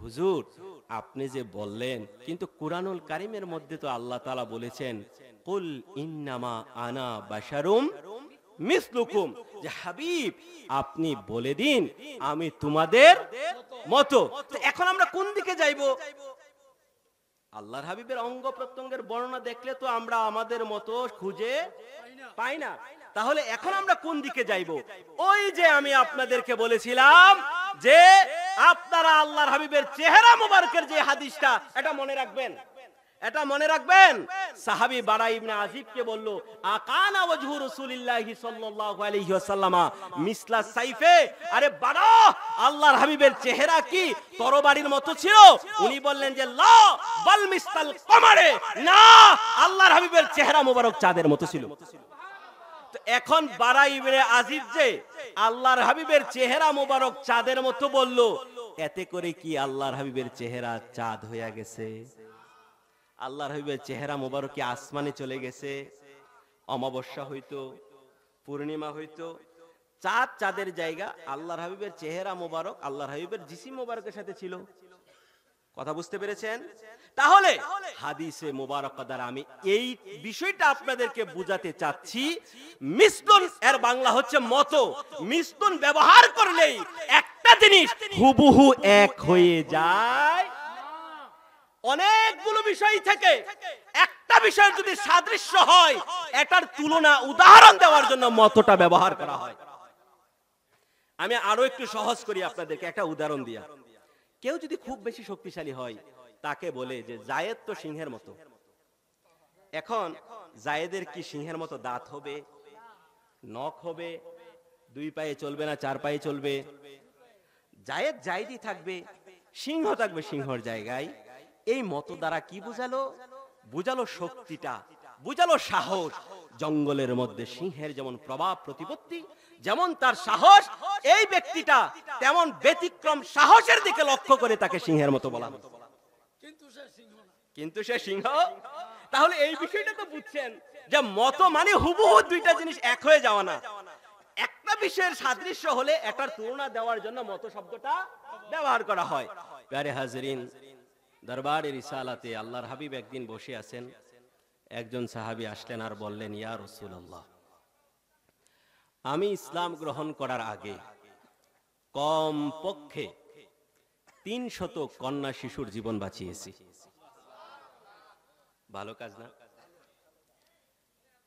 হুজুর, আপনি যে বললেন, কিন্তু কুরআনুল কারীমের মধ্যে তো আল্লাহ তাআলা বলেছেন, কুল ইন্নামা আনা বাশারুম মিসলুকুম, যে হাবিব আপনি বলে দিন আমি তোমাদের মতো। তো এখন আমরা কোন দিকে যাইব? আল্লাহর হাবিবের অঙ্গ প্রত্যঙ্গের বর্ণনা দেখলে তো আমরা আমাদের মতো খুঁজে পাই না। তাহলে এখন আমরা কোন দিকে যাইব? ওই যে আমি আপনাদেরকে বলেছিলাম যে আপনারা আল্লাহর হাবিবের চেহারা মোবারকের যে হাদিসটা, এটা মনে রাখবেন, এটা মনে রাখবেন। সাহাবী বারা ইবনে আজিবকে বলল, আকানা ওয়াজহু রাসূলিল্লাহি সাল্লাল্লাহু আলাইহি ওয়াসাল্লামা মিসলা সাইফে, আরে বারা আল্লাহর হাবিবের চেহারা কি তরবারির মতো ছিল? উনি বললেন যে লা বাল মিসলাল কমারে, না, আল্লাহর হাবিবের চেহারা মোবারক চাঁদের মতো ছিল। তো এখন বারা ইবনে আজিব যে আল্লাহর হাবিবের চেহারা মোবারক চাঁদের মতো বলল, এতে করে কি আল্লাহর হাবিবের চেহারা চাঁদ হয়ে গেছে? আল্লাহর হাবিবের চেহারা মোবারক কি আসমানে চলে গেছে? অমাবস্যা হইতো, পূর্ণিমা হইতো, চাঁদ চাঁদের জায়গা, আল্লাহর হাবিবের চেহারা মোবারক আল্লাহর হাবিবের জিসিম মোবারকের সাথে ছিল। কথা বুঝতে পেরেছেন? তাহলে হাদিসে মোবারক দ্বারা আমি এই বিষয়টা আপনাদেরকে বুঝাতে চাচ্ছি। মিসলুন এর বাংলা হচ্ছে মতো। মিসলুন ব্যবহার করলেই একটা জিনিস হুবহু এক হয়ে যায়। অনেকগুলো বিষয় থেকে একটা বিষয় যদি সাদৃশ্য হয়, এটার তুলনা উদাহরণ দেওয়ার জন্য মতটা ব্যবহার করা হয়। আমি আরো একটু সহজ করি আপনাদেরকে একটা উদাহরণ দিয়া। কেউ যদি খুব বেশি শক্তিশালী হয়, তাকে বলে যে জায়েদ তো সিংহের মতো। এখন জায়েদের কি সিংহের মতো দাঁত হবে, নখ হবে, দুই পায়ে চলবে না চার পায়ে চলবে? জায়েদ জায়েদই থাকবে, সিংহ থাকবে সিংহর জায়গায়। এই মত দ্বারা কি বুঝালো? বুঝালো শক্তিটা, বুঝালো সাহস। জঙ্গলের মধ্যে সিংহের যেমন প্রভাব প্রতিপত্তি, যেমন তার সাহস, এই ব্যক্তিটা তেমন ব্যতিক্রম সাহসের দিকে লক্ষ্য করে তাকে সিংহের মতো বলা হলো। কিন্তু সে সিংহ। তাহলে এই বিষয়টা তো বুঝছেন যে মত মানে হুবহু দুইটা জিনিস এক হয়ে যাওয়া না। একটা বিষয়ের সাদৃশ্য হলে এটার তুলনা দেওয়ার জন্য মত শব্দটা ব্যবহার করা হয়। প্যারে হাজরিন, দরবারে রিসালাতে আল্লাহর হাবিব একদিন বসে আছেন। একজন সাহাবী আসলেন আর বললেন, ইয়া রাসূলুল্লাহ, আমি ইসলাম গ্রহণ করার আগে কম পক্ষে ৩০০ কন্যা শিশুর জীবন বাঁচিয়েছি। ভালো কাজ না?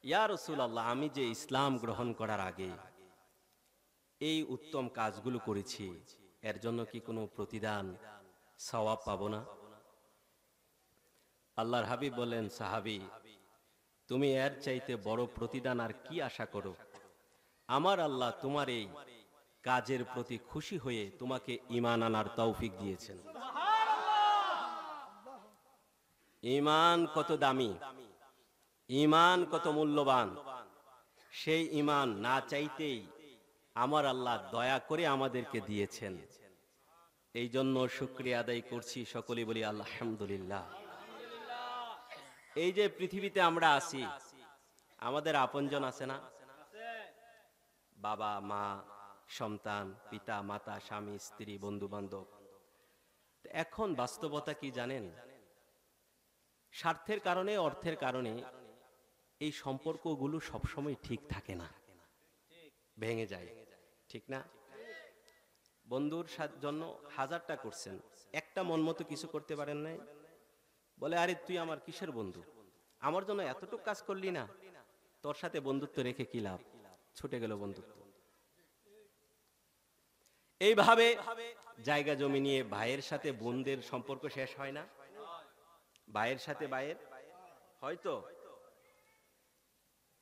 ইয়া রাসূলুল্লাহ, আমি যে ইসলাম গ্রহণ করার আগে এই উত্তম কাজগুলো করেছি, এর জন্য কি কোনো প্রতিদান সওয়াব পাবো না? আল্লাহর হাবিব বলেন, সাহাবী, তুমি এর চাইতে বড় প্রতিদান আর কি আশা করো? আমার আল্লাহ তোমার এই কাজের প্রতি খুশি হয়ে তোমাকে ঈমান আনার তৌফিক দিয়েছেন। ঈমান কত দামি, ঈমান কত মূল্যবান, সেই ঈমান না চাইতেই আমার আল্লাহ দয়া করে আমাদেরকে দিয়েছেন। এই জন্য শুকরিয়া আদায় করছি, সকলেই বলি আলহামদুলিল্লাহ। এই যে পৃথিবীতে আমরা আছি, আমাদের আপনজন আছে না? বাবা মা, সন্তান, পিতা মাতা, স্বামী স্ত্রী, বন্ধু বান্ধব। এখন বাস্তবতা কি জানেন? স্বার্থের কারণে, অর্থের কারণে এই সম্পর্কগুলো সবসময় ঠিক থাকে না, ভেঙে যায়, ঠিক না? বন্ধুর জন্য হাজারটা করছেন, একটা মন মতো কিছু করতে পারেন নাই, বলে আরে তুই আমার কিসের বন্ধু, আমার জন্য এতটুকু কাজ করলি না, তোর সাথে বন্ধুত্ব রেখে কি লাভ, ছুটে গেল বন্ধুত্ব। এইভাবে জায়গা জমি নিয়ে ভাইয়ের সাথে বোনদের সম্পর্ক শেষ হয় না, ভাইয়ের সাথে ভাইয়ের। হয়তো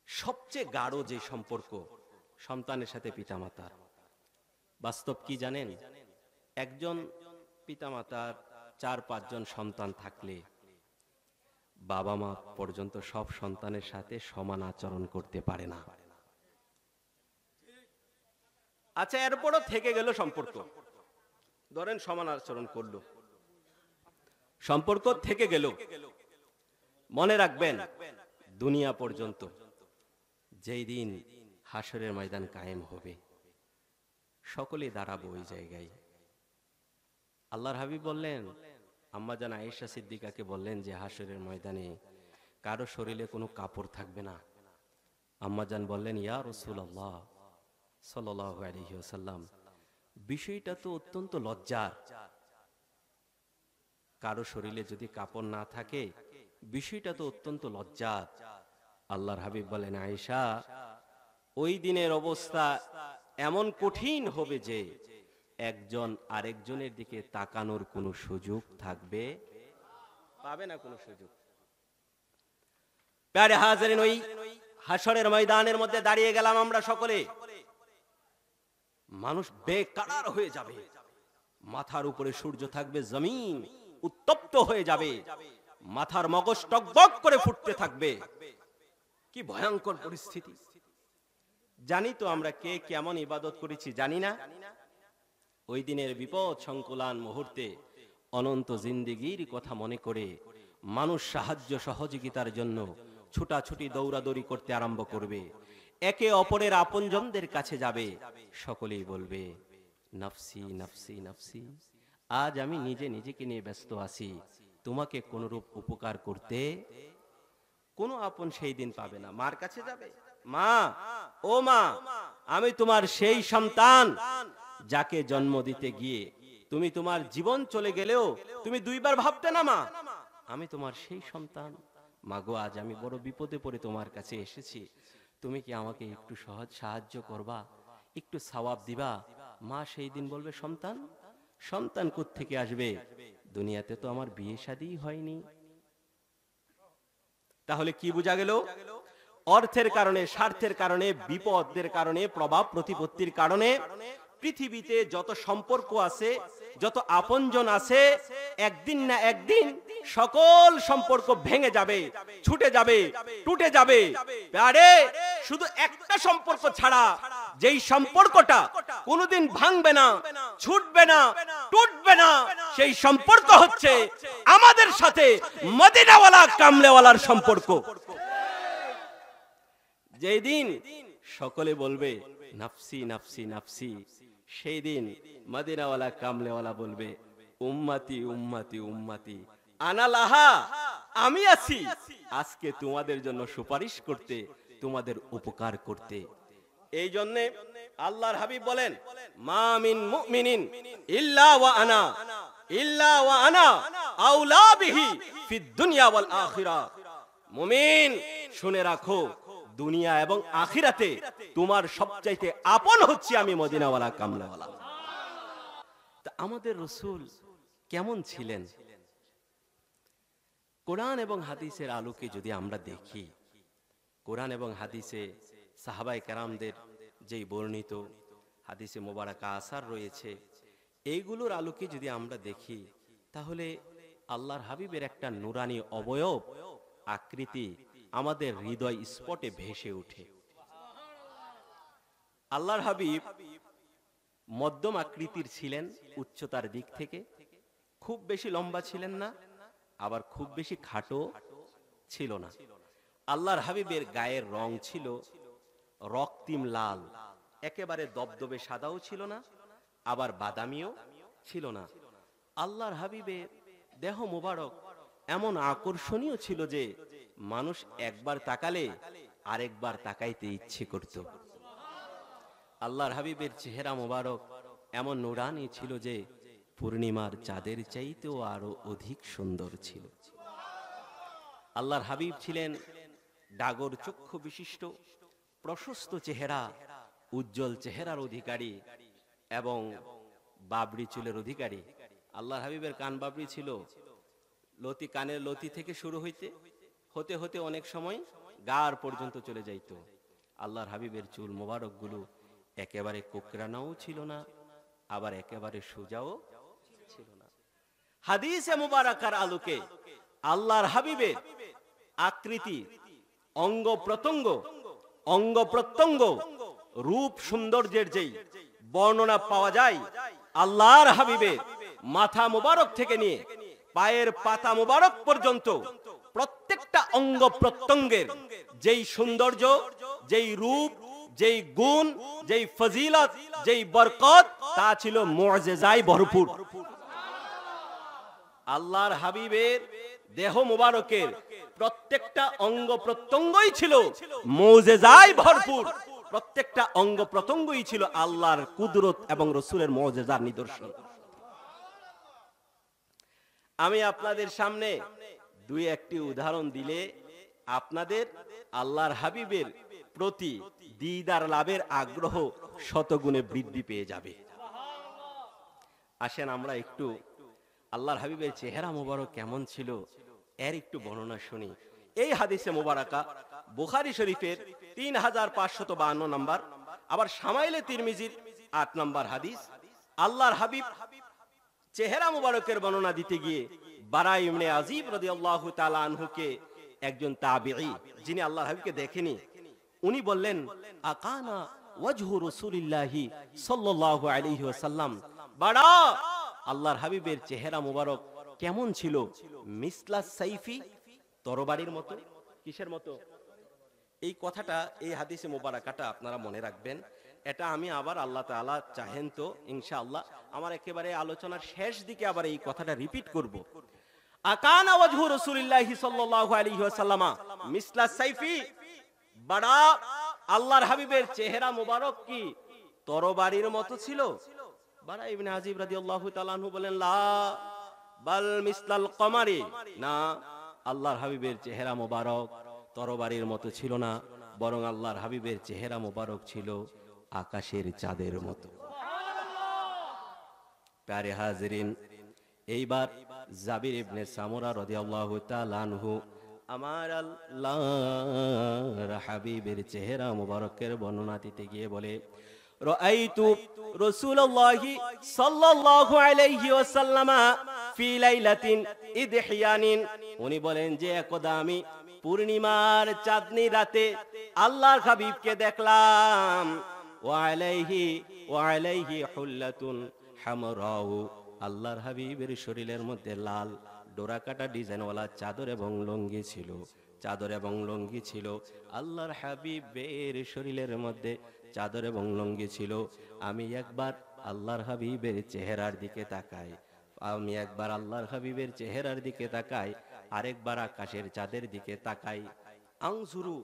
সবচেয়ে গাঢ় যে সম্পর্ক সন্তানের সাথে পিতামাতার, বাস্তব কি জানেন? একজন পিতামাতার ৪-৫ জন সন্তান থাকলে বাবা মা পর্যন্ত সব সন্তানের সাথে সমান আচরণ করতে পারে না। আচ্ছা, এরপরও থেকে গেল সম্পর্ক, ধরেন সমান আচরণ করলো, সম্পর্ক থেকে গেল। মনে রাখবেন, দুনিয়া পর্যন্ত যেই দিন হাসরের ময়দান কায়েম হবে, সকলে দাঁড়াবো ওই জায়গায়। আল্লাহর হাবিব বললেন, আম্মা জান আয়েশা সিদ্দিকাকে বললেন যে হাসরের ময়দানে কারো শরীরে কোনো কাপড় থাকবে না। আম্মা জান বললেন, ইয়া রাসূলুল্লাহ সাল্লাল্লাহু আলাইহি ওয়াসাল্লাম, বিষয়টা তো অত্যন্ত লজ্জার। কারো শরীরে যদি কাপড় না থাকে বিষয়টা তো অত্যন্ত লজ্জার। আল্লাহর হাবিব বলেন, আয়েশা, ওই দিনের অবস্থা এমন কঠিন হবে যে একজন আরেকজনের দিকে তাকানোর কোনো সুযোগ থাকবে পাবে না, কোনো সুযোগ। প্যারে হাজারিন, ওই হাসরের ময়দানের মধ্যে দাঁড়িয়ে গেলাম আমরা সকলে। মানুষ বেকার হয়ে যাবে, মাথার উপরে সূর্য থাকবে, জমিন উত্তপ্ত হয়ে যাবে, মাথার মগজ টকবক করে ফুটতে থাকবে। কি ভয়ঙ্কর পরিস্থিতি! জানি তো আমরা কে কেমন ইবাদত করেছি, জানি না। ওই দিনের বিপদ সংকুলান মুহূর্তে অনন্ত জিন্দেগির কথা মনে করে মানুষ সাহায্য সহযোগিতার জন্য ছুটাছুটি দৌড়াদৌড়ি করতে আরম্ভ করবে, একে অপরের আপনজনদের কাছে যাবে, সকলেই বলবে নফসি নফসি নফসি। আজ আমি নিজে নিজেকে নিয়ে ব্যস্ত আছি, তোমাকে কোনরূপ উপকার করতে কোনো আপন সেই দিন পাবে না। মার কাছে যাবে, মা, ও মা, আমি তোমার সেই সন্তান যাকে জন্ম দিতে গিয়ে তুমি তোমার জীবন চলে গেলেও তুমি দুইবার ভাবতে না, মা, আমি তোমার সেই সন্তান। মাগো, আজ আমি বড় বিপদে পড়ে তোমার কাছে এসেছি, তুমি কি আমাকে একটু সহজ সাহায্য করবা, একটু সওয়াব দিবা? মা সেই দিন বলবে, সন্তান? সন্তান কোত্থেকে আসবে? দুনিয়াতে তো আমার বিয়ে শাদী হয়নি। তাহলে কি বোঝা গেল? অর্থের কারণে, স্বার্থের কারণে, বিপদের কারণে, প্রভাব প্রতিপত্তির কারণে পৃথিবীতে যত সম্পর্ক আছে, যত আপনজন আছে, একদিন না একদিন সকল সম্পর্ক ভেঙে যাবে, ছুটে যাবে, টুটে যাবে। আরে শুধু একটা সম্পর্ক ছাড়া, যেই সম্পর্কটা কোনোদিন ভাঙবে না, ছুটবে না, টুটবে না, সেই সম্পর্ক হচ্ছে আমাদের সাথে মদিনাওয়ালা কামলেওয়ালার সম্পর্ক। যেই দিন সকলে বলবে নফসি নফসি নফসি, সেই দিন মদিনাওয়ালা কামলেওয়ালা বলবে উম্মতি উম্মতি উম্মতি, আনা লাহা, আমি আছি আজকে তোমাদের জন্য সুপারিশ করতে, তোমাদের উপকার করতে। এই জন্য আল্লাহর হাবিব বলেন, মা মিন মুমিনিন ইল্লা ওয়া আনা আউলা বিহি ফিদ দুনিয়া ওয়াল আখিরা। মুমিন, শুনে রাখো, দুনিয়া এবং আখিরাতে তোমার সবচাইতে আপন হচ্ছে আমি, মদিনাওয়ালা কামলাওয়ালা। তা আমাদের রাসূল কেমন ছিলেন? কোরআন এবং হাদিসের আলোকে যদি আমরা দেখি, কোরআন এবং হাদিসে সাহাবায়ে কেরামদের যেই বর্ণিত হাদিসে মোবারকা আসার রয়েছে, এইগুলোর আলোকে যদি আমরা দেখি, তাহলে আল্লাহর হাবিবের একটা নুরানি অবয়ব আকৃতি আমাদের হৃদয় স্পটে ভেসে ওঠে। আল্লাহর হাবিব মধ্যম আকৃতির ছিলেন উচ্চতার দিক থেকে, খুব বেশি লম্বা ছিলেন না, আবার খুব বেশি খাটো ছিল না। আল্লাহর হাবিবের গায়ের রং ছিল রক্তিম লাল, একেবারে দবদবে সাদাও ছিল না, আবার বাদামিও ছিল না। আল্লাহর হাবিবের দেহ মোবারক এমন আকর্ষণীয় ছিল যে মানুষ একবার তাকালে আরেকবার তাকাইতে ইচ্ছে করত। আল্লাহর হাবিবের চেহারা মোবারক এমন নুরানি ছিল যে পূর্ণিমার চাঁদের চাইতেও আরো অধিক সুন্দর ছিল। আল্লাহর হাবিব ছিলেন ডাগর চক্ষু বিশিষ্ট, প্রশস্ত চেহারা, উজ্জ্বল চেহারার অধিকারী এবং বাবরি চুলের অধিকারী। আল্লাহর হাবিবের কান বাবরি ছিল, লতি, কানের লতি থেকে শুরু হতে হতে অনেক সময় গার পর্যন্ত চলে যাইত। আল্লাহর হাবিবের চুল মোবারক গুলো একেবারে কোকড়ানোও ছিল না, আবার একেবারে সোজাও ছিল না। হাদিসে মুবারাকার আলোকে আল্লাহর হাবিবের আকৃতি, অঙ্গ প্রত্যঙ্গ, রূপ সৌন্দর্যের যেই বর্ণনা পাওয়া যায়, আল্লাহর হাবিবের মাথা মুবারক থেকে নিয়ে পায়ের পাতা মুবারক পর্যন্ত প্রত্যেকটা অঙ্গ প্রত্যঙ্গের যেই সৌন্দর্য, যেই রূপ, যেই গুণ, যেই ফজিলত, যেই বরকত, তা ছিল মুআজিজায় ভরপুর। আল্লাহর হাবিবের দেহ মুবারকের প্রত্যেকটা অঙ্গ প্রত্যঙ্গই ছিল মুজিজায় ভরপুর, প্রত্যেকটা অঙ্গ প্রত্যঙ্গই ছিল আল্লাহর কুদরত এবং রাসূলের মুজিজার নিদর্শন। আমি আপনাদের সামনে দুই একটি উদাহরণ দিলে আপনাদের আল্লাহর হাবিবের প্রতি দিদার লাভের আগ্রহ শতগুণে বৃদ্ধি পেয়ে যাবে। আসেন আমরা একটু আল্লাহর হাবিবের চেহারা মোবারক কেমন ছিল এর একটু বর্ণনা শুনি। এই হাদিসে মোবারকা বুখারী শরীফের 3552 নম্বর, আবার শামাইলে তিরমিজির 8 নম্বর হাদিস। আল্লাহর হাবিব চেহারা মোবারকের বর্ণনা দিতে গিয়ে বারা ইবনে আযিব রাদিয়াল্লাহু তাআলা আনহুকে একজন তাবিঈ, যিনি আল্লাহর হাবিবকে দেখেনি, উনি বললেন, আকানা ওয়াজহু রাসূলিল্লাহি সাল্লাল্লাহু আলাইহি ওয়াসাল্লাম, বাড়া আল্লাহর হাবিবের চেহারা মোবারক কেমন ছিল? মিসলাস সাইফি, তরবারির মতো। কিসের মতো? এই কথাটা, এই হাদিসে মোবারকাটা আপনারা মনে রাখবেন। এটা আমি আবার আল্লাহ তাআলা চাহেন তো ইনশাআল্লাহ আমার একেবারে আলোচনার শেষ দিকে আবার এই কথাটা রিপিট করব। আকানা ওয়াজহু রাসূলিল্লাহি সাল্লাল্লাহু আলাইহি ওয়াসাল্লাম মিসলাস সাইফি, বাড়া আল্লাহর হাবিবের চেহারা মোবারক কি তরবারির মতো ছিল? বারা ইবনে আযিব রাদিয়াল্লাহু তাআলা আনহু বলেন, লা বাল মিসলাল কমারি, না আল্লাহর হাবিবের চেহারা মোবারক তরবারির মতো ছিল না, বরং আল্লাহর হাবিবের চেহারা মোবারক ছিল আকাশের চাঁদের মতো। প্যারে হাজিরিন, এইবার জাবির ইবনে সামুরা রাদিয়াল্লাহু তাআলা আনহু আমার আল্লাহর হাবিবের চেহারা মোবারকের বর্ণনা দিতে গিয়ে বলে, রাআইতু রাসূলুল্লাহি সাল্লাল্লাহু আলাইহি ওয়াসাল্লাম ফি লাইলাতিন ইদহিয়ানিন। উনি বলেন যে একদা আমি পূর্ণিমার চাঁদনি রাতে আল্লাহর হাবিবকে দেখলাম, ওয়া আলাইহি হুল্লাতুন হামরাউ, আল্লাহর হাবিবের শরীরের মধ্যে লাল ডোরাকাটা ডিজাইনওয়ালা চাদর এবং লুঙ্গি ছিল, চাদর এবং লুঙ্গি ছিল। আল্লাহর হাবিবের শরীরের মধ্যে চাদর এবং লুঙ্গি ছিল। আমি একবার আল্লাহর হাবিবের চেহারার দিকে তাকাই, আমি একবার আল্লাহর হাবিবের চেহারার দিকে তাকাই, আরেকবার আকাশের চাঁদের দিকে তাকাই। আনজুরু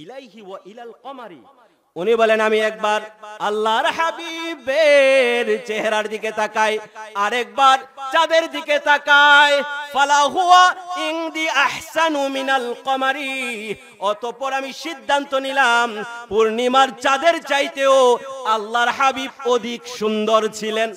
ইলাইহি ওয়া ইলাল কমারি, উনি বলেন আমি একবার আল্লাহর হাবিবের চেহারার দিকে তাকাই, আরেকবার চাঁদের দিকে তাকাই। ফালা হুয়া ইনদি আহসানু মিনাল কমারি, অতঃপর আমি সিদ্ধান্ত নিলাম পূর্ণিমার চাঁদের চাইতেও আল্লাহর হাবিব অধিক সুন্দর ছিলেন।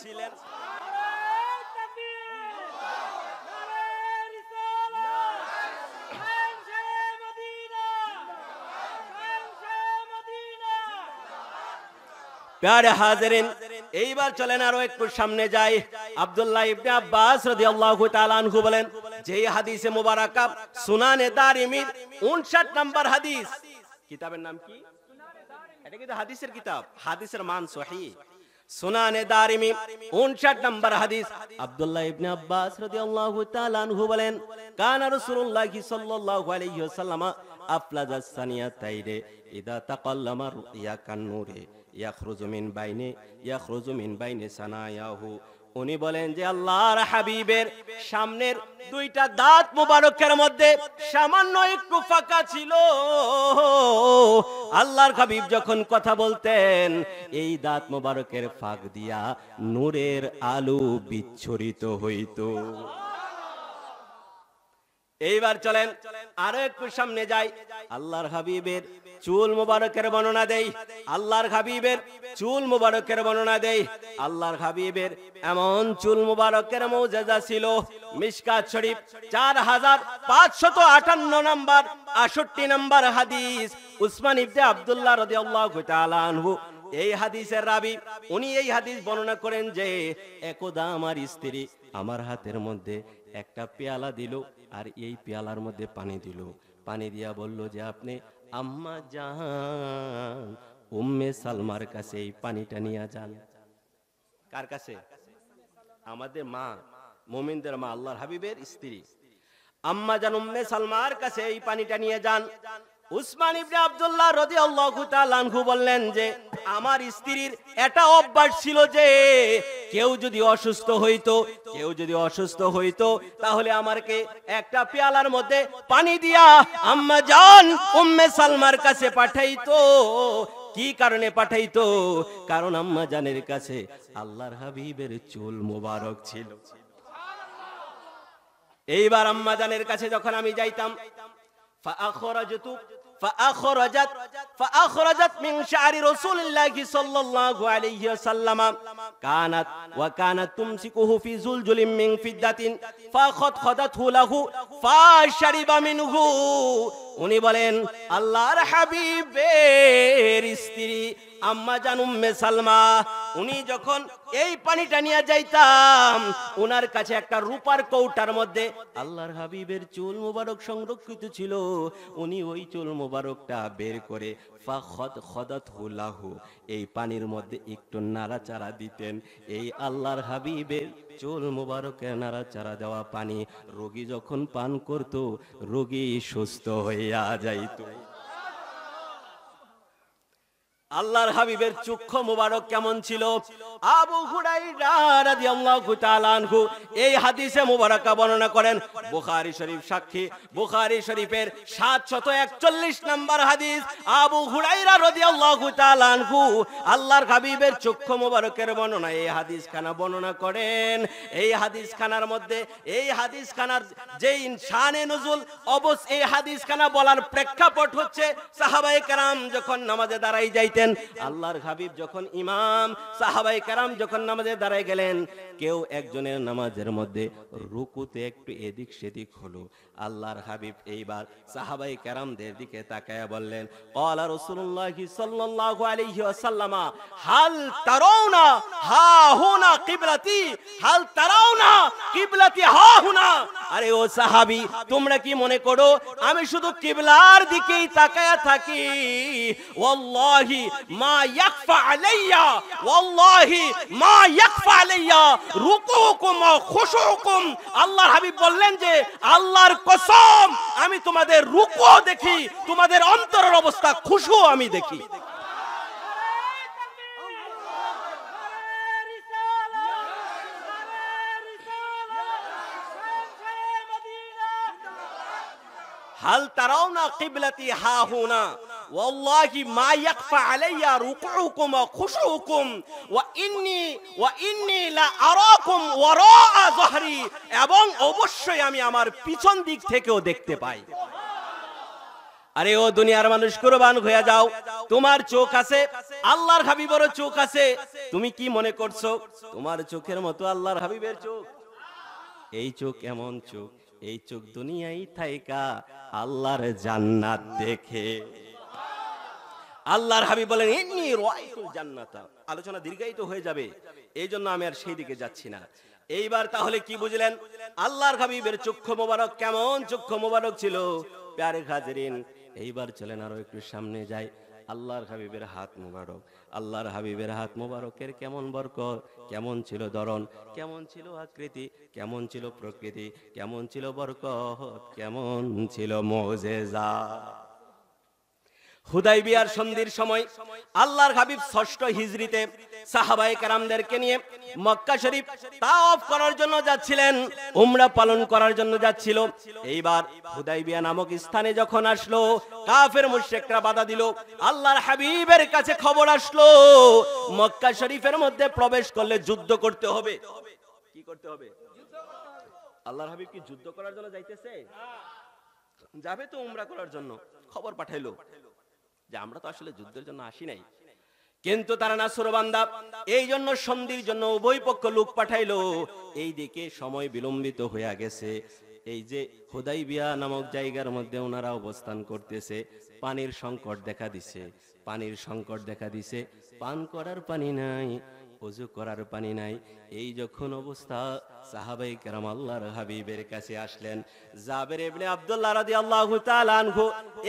প্যারে হাজিরিন, এইবার চলেন আরো একটু সামনে যাই। আব্দুল্লাহ ইবনে আব্বাস রাদিয়াল্লাহু তাআলা আনহু বলেন, যেই হাদিসে মুবারাকা সুনানে দারিমির 59 নম্বর হাদিস, কিতাবের নাম কি? এটা কিন্তু হাদিসের কিতাব, হাদিসের মান সহিহ। সুনানে দারিমি 59 নম্বর হাদিস। আব্দুল্লাহ ইবনে আব্বাস রাদিয়াল্লাহু তাআলা আনহু বলেন, কানা রাসূলুল্লাহি সাল্লাল্লাহু আলাইহি ওয়াসাল্লাম আফলাজাস সানিয়াতাইরে ইদা তাকাল্লামা রুইয়া কান্নুরে ইয়াখরুজু মিন বাইনে সানায়াহু। উনি বলেন যে আল্লাহর হাবিবের সামনের দুইটা দাঁত মুবারকের মধ্যে সামান্য একটু ফাঁকা ছিল। আল্লাহর হাবিব যখন কথা বলতেন এই দাঁত মুবারকের ফাঁক দিয়া নূরের আলো বিচ্ছুরিত হইত। এইবার চলেন আরো একটু সামনে যাই। আল্লাহর হাবিবের চুল মুবারকের বর্ণনা দেই, আল্লাহর হাবিবের চুল মুবারকের বর্ণনা দেই। আল্লাহর হাবিবের এমন চুল মুবারকের মুজিজা ছিল। মিশকাত শরীফ 4558 নম্বর 68 নম্বর হাদিস। উসমান ইবনে আব্দুল্লাহ রাদিয়াল্লাহু তাআলা আনহু এই হাদিসের রাবি, উনি এই হাদিস বর্ণনা করেন যে একদা আমার স্ত্রী আমার হাতের মধ্যে একটা পেয়ালা দিল, আর এই পেয়ালার মধ্যে পানি দিল। পানি দিয়া বলল যে আপনি আম্মা জান উম্মে সালমার কাছে এই পানিটা নিয়ে যান। কার কাছে? আমাদের মা, মুমিনদের মা, আল্লাহর হাবিবের স্ত্রী আম্মা জান উম্মে সালমার কাছে এই পানিটা নিয়ে যান। উসমান ইবনে আব্দুল্লাহ রাদিয়াল্লাহু তাআলা আনহু বললেন যে আমার স্ত্রীর এটা অভ্যাস ছিল যে কেউ যদি অসুস্থ হইতো তাহলে আমাকে একটা পেয়ালার মধ্যে পানি দিয়া আম্মা জান উম্মে সালমার কাছে পাঠাইতো। কি কারণে পাঠাইতো? কারণ আম্মা জানের কাছে আল্লাহর হাবিবের চুল মোবারক ছিল। এইবার আম্মা জানের কাছে যখন আমি যাইতাম, فأخرجت من شعر رسول الله صلى الله عليه وسلم كانت تمسكه في زلجل من فضة فخضخضته له فشرب منه। উনি বলেন আল্লাহর হাবিবের স্ত্রী আম্মা জান উম্মে সালমা, উনি যখন এই পানিটা নিয়ে যাইতাম, ওনার কাছে একটা রূপার কৌটার মধ্যে আল্লাহর হাবিবের চুল মোবারক সংরক্ষিত ছিল। উনি ওই চুল মোবারকটা বের করে ফাখদখদাতহু লাহু, এই পানির মধ্যে একটু নাড়াচাড়া দিতেন। এই আল্লাহর হাবিবের চুল মোবারকে নাড়াচাড়া দেওয়া পানি রোগী যখন পান করত, রোগী সুস্থ হইয়া যাইত। আল্লাহর হাবিবের চক্ষু মোবারক কেমন ছিল? আবু হুরায়রা রাদিয়াল্লাহু তাআলা আনহু এই হাদিসে মুবারাকা বর্ণনা করেন। বুখারী শরীফ সাক্ষী, বুখারী শরীফের 741 নম্বর হাদিস। আবু হুরায়রা রাদিয়াল্লাহু তাআলা আনহু আল্লাহর হাবিবের চক্ষু মোবারকের বর্ণনা এই হাদিস খানা বর্ণনা করেন। এই হাদিস খানার মধ্যে, এই হাদিস খানার যেই শানে নুজুল এই হাদিস খানা বলার প্রেক্ষাপট হচ্ছে সাহাবায়ে কেরাম যখন নামাজে দাঁড়াই যাইতেন, আল্লাহর হাবিব যখন ইমাম, সাহাবায়ে কেরাম যখন নামাজে দাঁড়ায় গেলেন, কেউ একজনের নামাজের মধ্যে রুকুতে একটু এদিক সেদিক হলো, আল্লাহর হাবিব এইবার সাহাবায়ে কেরামদের দিকে তাকায়া বললেন, ক্বালা রাসূলুল্লাহি সাল্লাল্লাহু আলাইহি ওয়াসাল্লাম হাল তারাউনা হা হুনা কিবলাতি, হাল তারাউনা কিবলাতি হা হুনা। আরে ও সাহাবী, তোমরা কি মনে করো আমি শুধু কিবলার দিকেই তাকায়া থাকি? ওয়াল্লাহি মা ইয়াখফা আলাইয়া, ওয়াল্লাহি মা ইয়াখফা আলাইয়া রুকুকুম ওয়া খুশুকুম। আল্লাহর হাবিব বললেন যে আল্লাহর কসম, আমি তোমাদের রুকুও দেখি, তোমাদের অন্তরের অবস্থা খুশুও আমি দেখি। হাল তারাউনা কিবলাতি হা হুনা ওয়াল্লাহি মা ইয়াখফা আলাইয়া রুকুকুম ওয়া খুশুকুম ওয়া ইন্নী লা আরাকুম ওয়ারাআ যহরি, এবং অবশ্যই আমি আমার পিছন দিক থেকেও দেখতে পাই। আরে ও দুনিয়ার মানুষ, কুরবান হয়ে যাও, তোমার চোখ আছে, আল্লাহর হাবিবেরও চোখ আছে। তুমি কি মনে করছো তোমার চোখের মতো আল্লাহর হাবিবের চোখ? এই চোখ এমন চোখ, এই চোখ দুনিয়ায় থাইকা আল্লাহর জান্নাত দেখে। আল্লাহর হাবিব বলেন ইন্নী রাআইতুল জান্নাতা। আলোচনা দীর্ঘায়িত হয়ে যাবে, এই জন্য আমি আর সেই দিকে যাচ্ছি না। এইবার তাহলে কি বুঝলেন আল্লাহর হাবিবের চক্ষু মোবারক কেমন চক্ষু মোবারক ছিল? প্যারে হাজরিন, এইবার চলেন আরো একটু সামনে যাই। আল্লাহর হাবিবের হাত মোবারক, আল্লাহর হাবিবের হাত মোবারকের কেমন বরকত, কেমন ছিল ধরন, কেমন ছিল আকৃতি, কেমন ছিল প্রকৃতি, কেমন ছিল বরকত, কেমন ছিল মুজিজা। হুদাইবিয়ার সন্ধির সময় আল্লাহর হাবিব 6ষ্ঠ হিজরিতে সাহাবায়ে কেরামদেরকে নিয়ে মক্কা শরীফ তাওয়াফ করার জন্য যাচ্ছিলেন, উমরা পালন করার জন্য যাচ্ছিল। এইবার হুদাইবিয়া নামক স্থানে যখন আসলো, কাফের মুশরিকরা বাধা দিল। আল্লাহর হাবিবের কাছে খবর আসলো মক্কা শরীফের মধ্যে প্রবেশ করলে যুদ্ধ করতে হবে। কি করতে হবে? আল্লাহর হাবিব কি যুদ্ধ করার জন্য যাইতেছে? যাবে তো উমরা করার জন্য। খবর পাঠাইলো যে আমরা তো আসলে যুদ্ধের জন্য আসি নাই, কিন্তু তারা নাসরবান্দা, এই জন্য সন্ধির জন্য উভয় পক্ষ লোক পাঠাইলো। এই দিকে সময় বিলম্বিত হয়ে গেছে। এই যে হুদাইবিয়া নামক জায়গার মধ্যে ওনারা অবস্থান করতেছে, পানির সংকট দেখা দিছে, পানির সংকট দেখা দিছে, পান করার পানি নাই, ওযু করার পানি নাই। এই যখন অবস্থা, সাহাবায়ে কেরাম আল্লাহর হাবিবের কাছে আসলেন। জাবের ইবনে আব্দুল্লাহ রাদিয়াল্লাহু তাআলা আনহু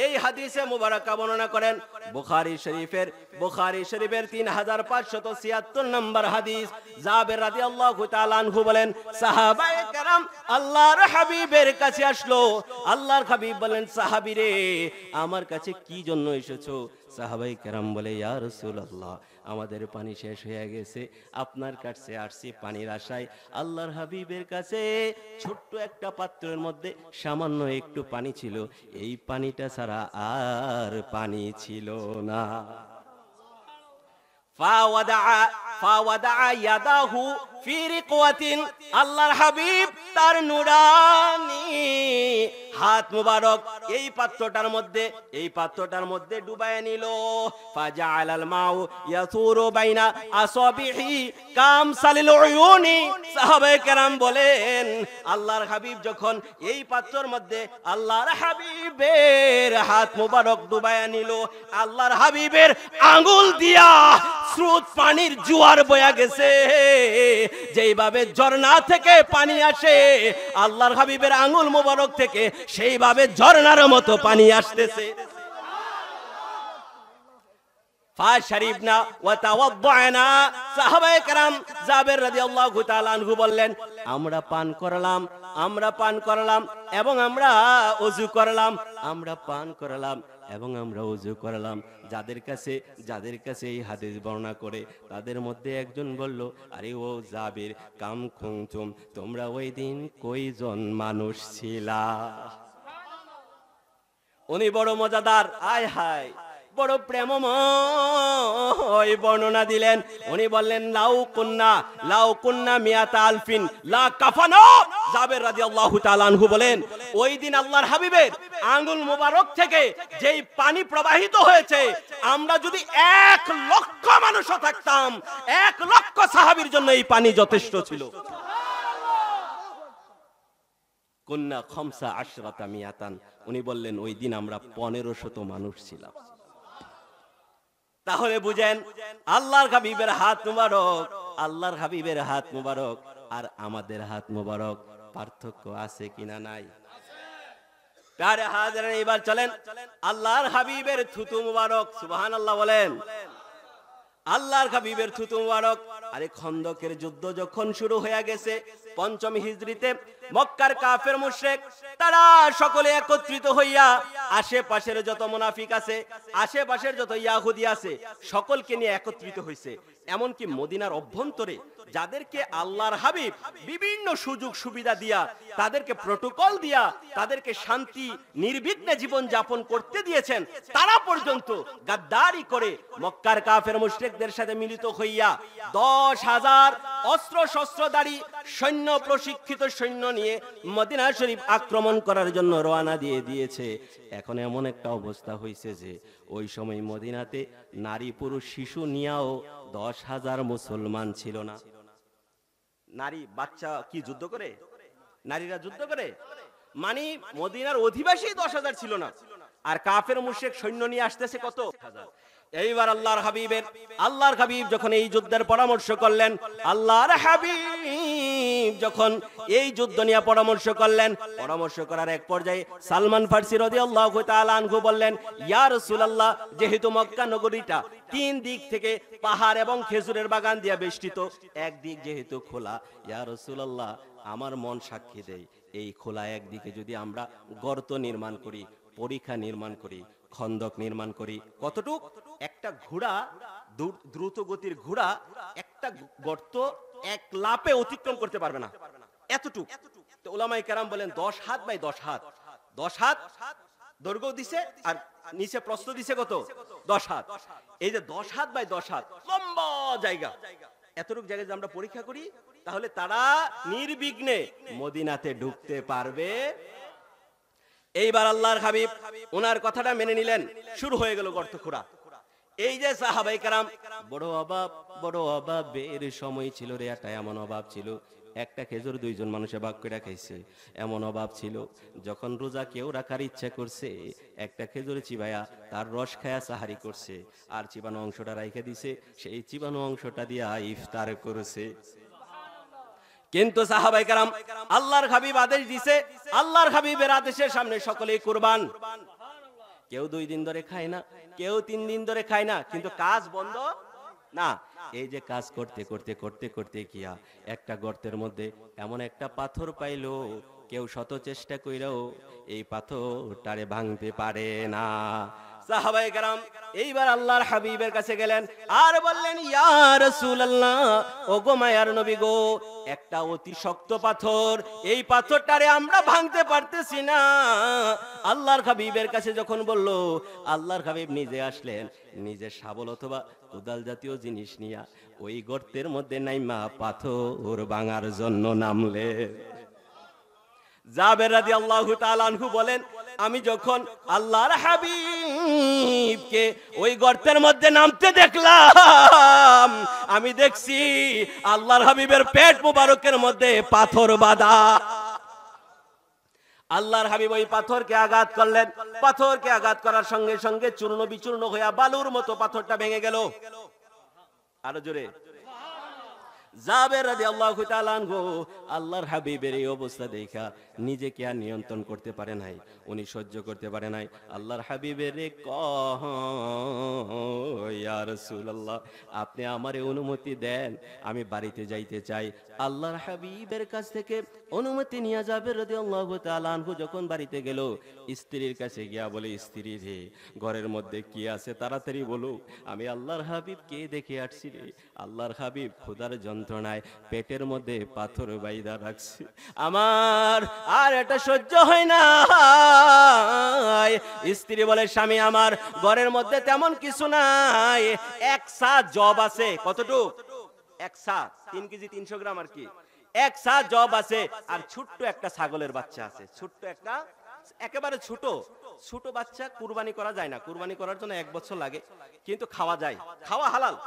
এই হাদিসে মুবারাকা বর্ণনা করেন। বুখারী শরীফের 3576 নম্বর হাদিস। জাবের রাদিয়াল্লাহু তাআলা আনহু বলেন, সাহাবায়ে কেরাম আল্লাহর হাবিবের কাছে আসলো। আল্লাহর হাবিব বলেন, সাহাবীরে আমার কাছে কি জন্য এসেছো? সাহাবাই কেরাম বলে, ইয়া রাসূলুল্লাহ, আমাদের পানি শেষ হয়ে গেছে, আপনার কাছে আসছি পানির আশায়। আল্লাহর হাবিবের কাছে ছোট্ট একটা পাত্রের মধ্যে সামান্য একটু পানি ছিল, এই পানিটা ছাড়া আর পানি ছিল না। ফাওয়াদা ইয়াদাহু ফি রিকওয়াতিন, আল্লাহর হাবিব তার নুরানি হাত মুবারক এই পাত্রটার মধ্যে ডুবায় নিল। ফাজাআলাল মাউ ইয়াসুরু বাইনা আসাবিহি কামসালিল উয়ুনি। সাহাবায়ে কেরাম বলেন, আল্লাহর হাবিব যখন এই পাত্রের মধ্যে আল্লাহর হাবিবের হাত মুবারক ডুবায় নিল, আল্লাহর হাবিবের আঙ্গুল দিয়া স্রোত পানির জোয়ার বয়া গেছে। যেইভাবে ঝর্ণা থেকে পানি আসে আল্লাহর হাবিবের আঙ্গুল মুবারক থেকে, সেইভাবে ঝর্ণার মতো পানি আসতেছে। ফাশারিবনা ওয়া তাওয়াদ্দানা। সাহাবায়ে কেরাম জাবের রাদিয়াল্লাহু তাআলা আনহু বললেন, আমরা পান করলাম এবং আমরা ওযু করলাম। যাদের কাছে এই হাদিস বর্ণনা করে তাদের মধ্যে একজন বলল, আরে ও জাবের, কাম খুনতুম, তোমরা ওই দিন কয়জন মানুষ ছিলা? উনি বড় মজাদার, আয় হায়, বড় প্রেমময় বর্ণনা দিলেন। উনি বললেন, লাউ কুন্না মিয়াতা আলফিন লা কাফানা। জাবের রাদিয়াল্লাহু তাআলা আনহু বলেন, ওই দিন আল্লাহর হাবিবের আঙ্গুল মোবারক থেকে যেই পানি প্রবাহিত হয়েছে, আমরা যদি 1 লক্ষ মানুষও থাকতাম, 1 লক্ষ সাহাবীর জন্য এই পানি যথেষ্ট ছিল। কুন্না খামসা আশরাতা মিয়াতান। উনি বললেন, ওই দিন আমরা 1500 মানুষ ছিলাম। তাহলে বুঝেন, আল্লাহর হাবিবের হাত মুবারক আর আমাদের হাত মুবারক পার্থক্য আছে কিনা? নাই। প্যারে হাজিরিন, এবার চলেন আল্লাহর হাবিবের থুতু মুবারক, সুবহানাল্লাহ বলেন। আল্লাহর হাবিবের থুতু মুবারক। আরে খন্দকের যুদ্ধ যখন শুরু হয়ে গেছে 5ম হিজরিতে, মক্কার কাফের মুশরিক তারা সকলে একত্রিত হইয়া আশেপাশের যত মুনাফিক আছে, আশেপাশের যত ইহুদি আছে, সকলকে নিয়ে একত্রিত হইছে। এমনকি মদিনার অভ্যন্তরে যাদেরকে আল্লাহর হাবিব বিভিন্ন সুযোগ সুবিধা দিয়া, তাদেরকে প্রটোকল দিয়া, তাদেরকে শান্তি নির্বিঘ্নে জীবন যাপন করতে দিয়েছেন, তারা পর্যন্ত গাদ্দারি করে মক্কার কাফের মুশরিকদের সাথে মিলিত হইয়া 10,000 অস্ত্র শস্ত্রধারী সৈন্য, প্রশিক্ষিত সৈন্য নিয়ে মদিনা শরীফ আক্রমণ করার জন্য রওনা দিয়ে দিয়েছে। এখন এমন একটা অবস্থা হয়েছে যে ওই সময় মদিনাতে নারী পুরুষ শিশু নিয়েও 10,000 মুসলমান ছিল না। নারী বাচ্চা কি যুদ্ধ করে? নারীরা যুদ্ধ করে? মানে মদিনার অধিবাসী 10,000 ছিল না, আর কাফের মুশরিক সৈন্য নিয়ে আসতেছে কত? 1000। এইবার আল্লাহর হাবিব যখন এই যুদ্ধের পরামর্শ করলেন, আল্লাহর হাবিব যখন এই যুদ্ধ নিয়ে পরামর্শ করার এক পর্যায়ে সালমান ফারসি রাদিয়াল্লাহু তাআলা আনহু বললেন, ইয়া রাসূলুল্লাহ, যেহেতু মক্কা নগরীটা 3 দিক থেকে পাহাড় এবং খেজুরের বাগান দিয়ে বেষ্টিত, একদিক যেহেতু খোলা, ইয়া রাসূলুল্লাহ, আমার মন সাক্ষী দেয়, এই খোলা একদিকে যদি আমরা গর্ত নির্মাণ করি, পরিখা নির্মাণ করি, খন্দক নির্মাণ করি, কতটুক? একটা ঘোড়া, দ্রুত গতির ঘোড়া একটা গর্ত 1 লাফে অতিক্রম করতে পারবে না, এতটুক। তো উলামায়ে কেরাম বলেন 10 হাত বাই 10 হাত, 10 হাত দৈর্ঘ্য দিছে আর নিচে প্রস্থ দিছে কত? 10 হাত। এই যে 10 হাত বাই 10 হাত লম্বা জায়গা, এতটুক জায়গায় যদি আমরা পরীক্ষা করি, তাহলে তারা নির্বিঘ্নে মদিনাতে ঢুকতে পারবে। এইবার আল্লাহর হাবিব ওনার কথাটা মেনে নিলেন, শুরু হয়ে গেল গর্ত খোঁড়া। এই যে সাহাবায়ে কেরাম, বড় অভাবের সময় ছিল রে, এটা এমন অভাব ছিল, একটা খেজুর 2 জন মানুষে ভাগ করে খাইছে, এমন অভাব ছিল। যখন রোজা কেউ রাখার ইচ্ছা করছে, একটা খেজুর চিবায়া তার রস খায়া সাহারি করছে, আর চিবানো অংশটা রাইখে দিছে, সেই চিবানো অংশটা দিয়া ইফতার করেছে। কিন্তু সাহাবায়ে কেরাম, আল্লাহর হাবিব আদেশ দিছে, আল্লাহর হাবিবের আদেশের সামনে সকলেই কুরবান। কেউ 2 দিন ধরে খায় না, কেউ 3 দিন ধরে খায় না, কিন্তু কাজ বন্ধ না। এই যে কাজ করতে কিয়া একটা গর্তের মধ্যে এমন একটা পাথর পাইলো, কেউ শত চেষ্টা কইরাও এই পাথরটারে ভাঙতে পারে না। সাহাবায়ে কেরাম এইবার আল্লাহর হাবিবের কাছে গেলেন আর বললেন, ইয়া রাসূলুল্লাহ, ওগো মায়ার নবী গো, একটা অতি শক্ত পাথর, এই পাথরটারে আমরা ভাঙতে পারতেছি না। আল্লাহর হাবিবের কাছে যখন বলল, আল্লাহর হাবিব নিজে আসলেন, নিজে শাবল অথবা কোদাল জাতীয় জিনিস নিয়ে ওই গর্তের মধ্যে নাইমা পাথর ভাঙার জন্য নামলে। জাবের রাদিয়াল্লাহু তাআলা আনহু বলেন, আমি যখন আল্লাহর হাবিবকে ওই গর্তের মধ্যে নামতে দেখলাম, আমি দেখছি আল্লাহর হাবিবের পেট মুবারকের মধ্যে পাথর বাঁধা। আল্লাহর হাবিব ওই পাথরকে আঘাত করলেন, পাথরকে আঘাত করার সঙ্গে সঙ্গে চূর্ণ বিচূর্ণ হইয়া বালুর মতো পাথরটা ভেঙে গেল। আরো জোরে। জাবের রাদিয়াল্লাহু তাআলা আনহু আল্লাহর হাবিবের এই অবস্থা দেখা নিজেকে আর নিয়ন্ত্রণ করতে পারে নাই, উনি সহ্য করতে পারে নাই। আল্লাহর হাবিবের ইয়া রাসূলুল্লাহ, আপনি আমারে অনুমতি দেন, আমি বাড়িতে যাইতে চাই। আল্লাহর হাবিবের কাছ থেকে অনুমতি নিয়ে জাবের রাদিয়াল্লাহু তাআলা আনহু যখন বাড়িতে গেল, স্ত্রীর কাছে গিয়া বলে, স্ত্রী রে, ঘরের মধ্যে কি আছে তাড়াতাড়ি বলো, আমি আল্লাহর হাবিব কে দেখে আসছি রে। আল্লাহর হাবিব ক্ষুধার যন্ত্রণায় পেটের মধ্যে পাথর বাইদা রাখছে, আমার আর এটা সহ্য হয় না। স্ত্রী বলে, স্বামী আমার, ঘরের মধ্যে তেমন কিছু নাই, এক সা জব আছে। কতটুক? এক সা, 3 কেজি 300 গ্রাম আর কি। এক সা জব আছে আর ছোট্ট একটা ছাগলের বাচ্চা আছে, ছোট্ট একটা, একেবারে ছোট ছোট বাচ্চা। কুরবানি করা যায় না, কুরবানি করার জন্য 1 বছর লাগে, কিন্তু খাওয়া যায়, খাওয়া হালাল।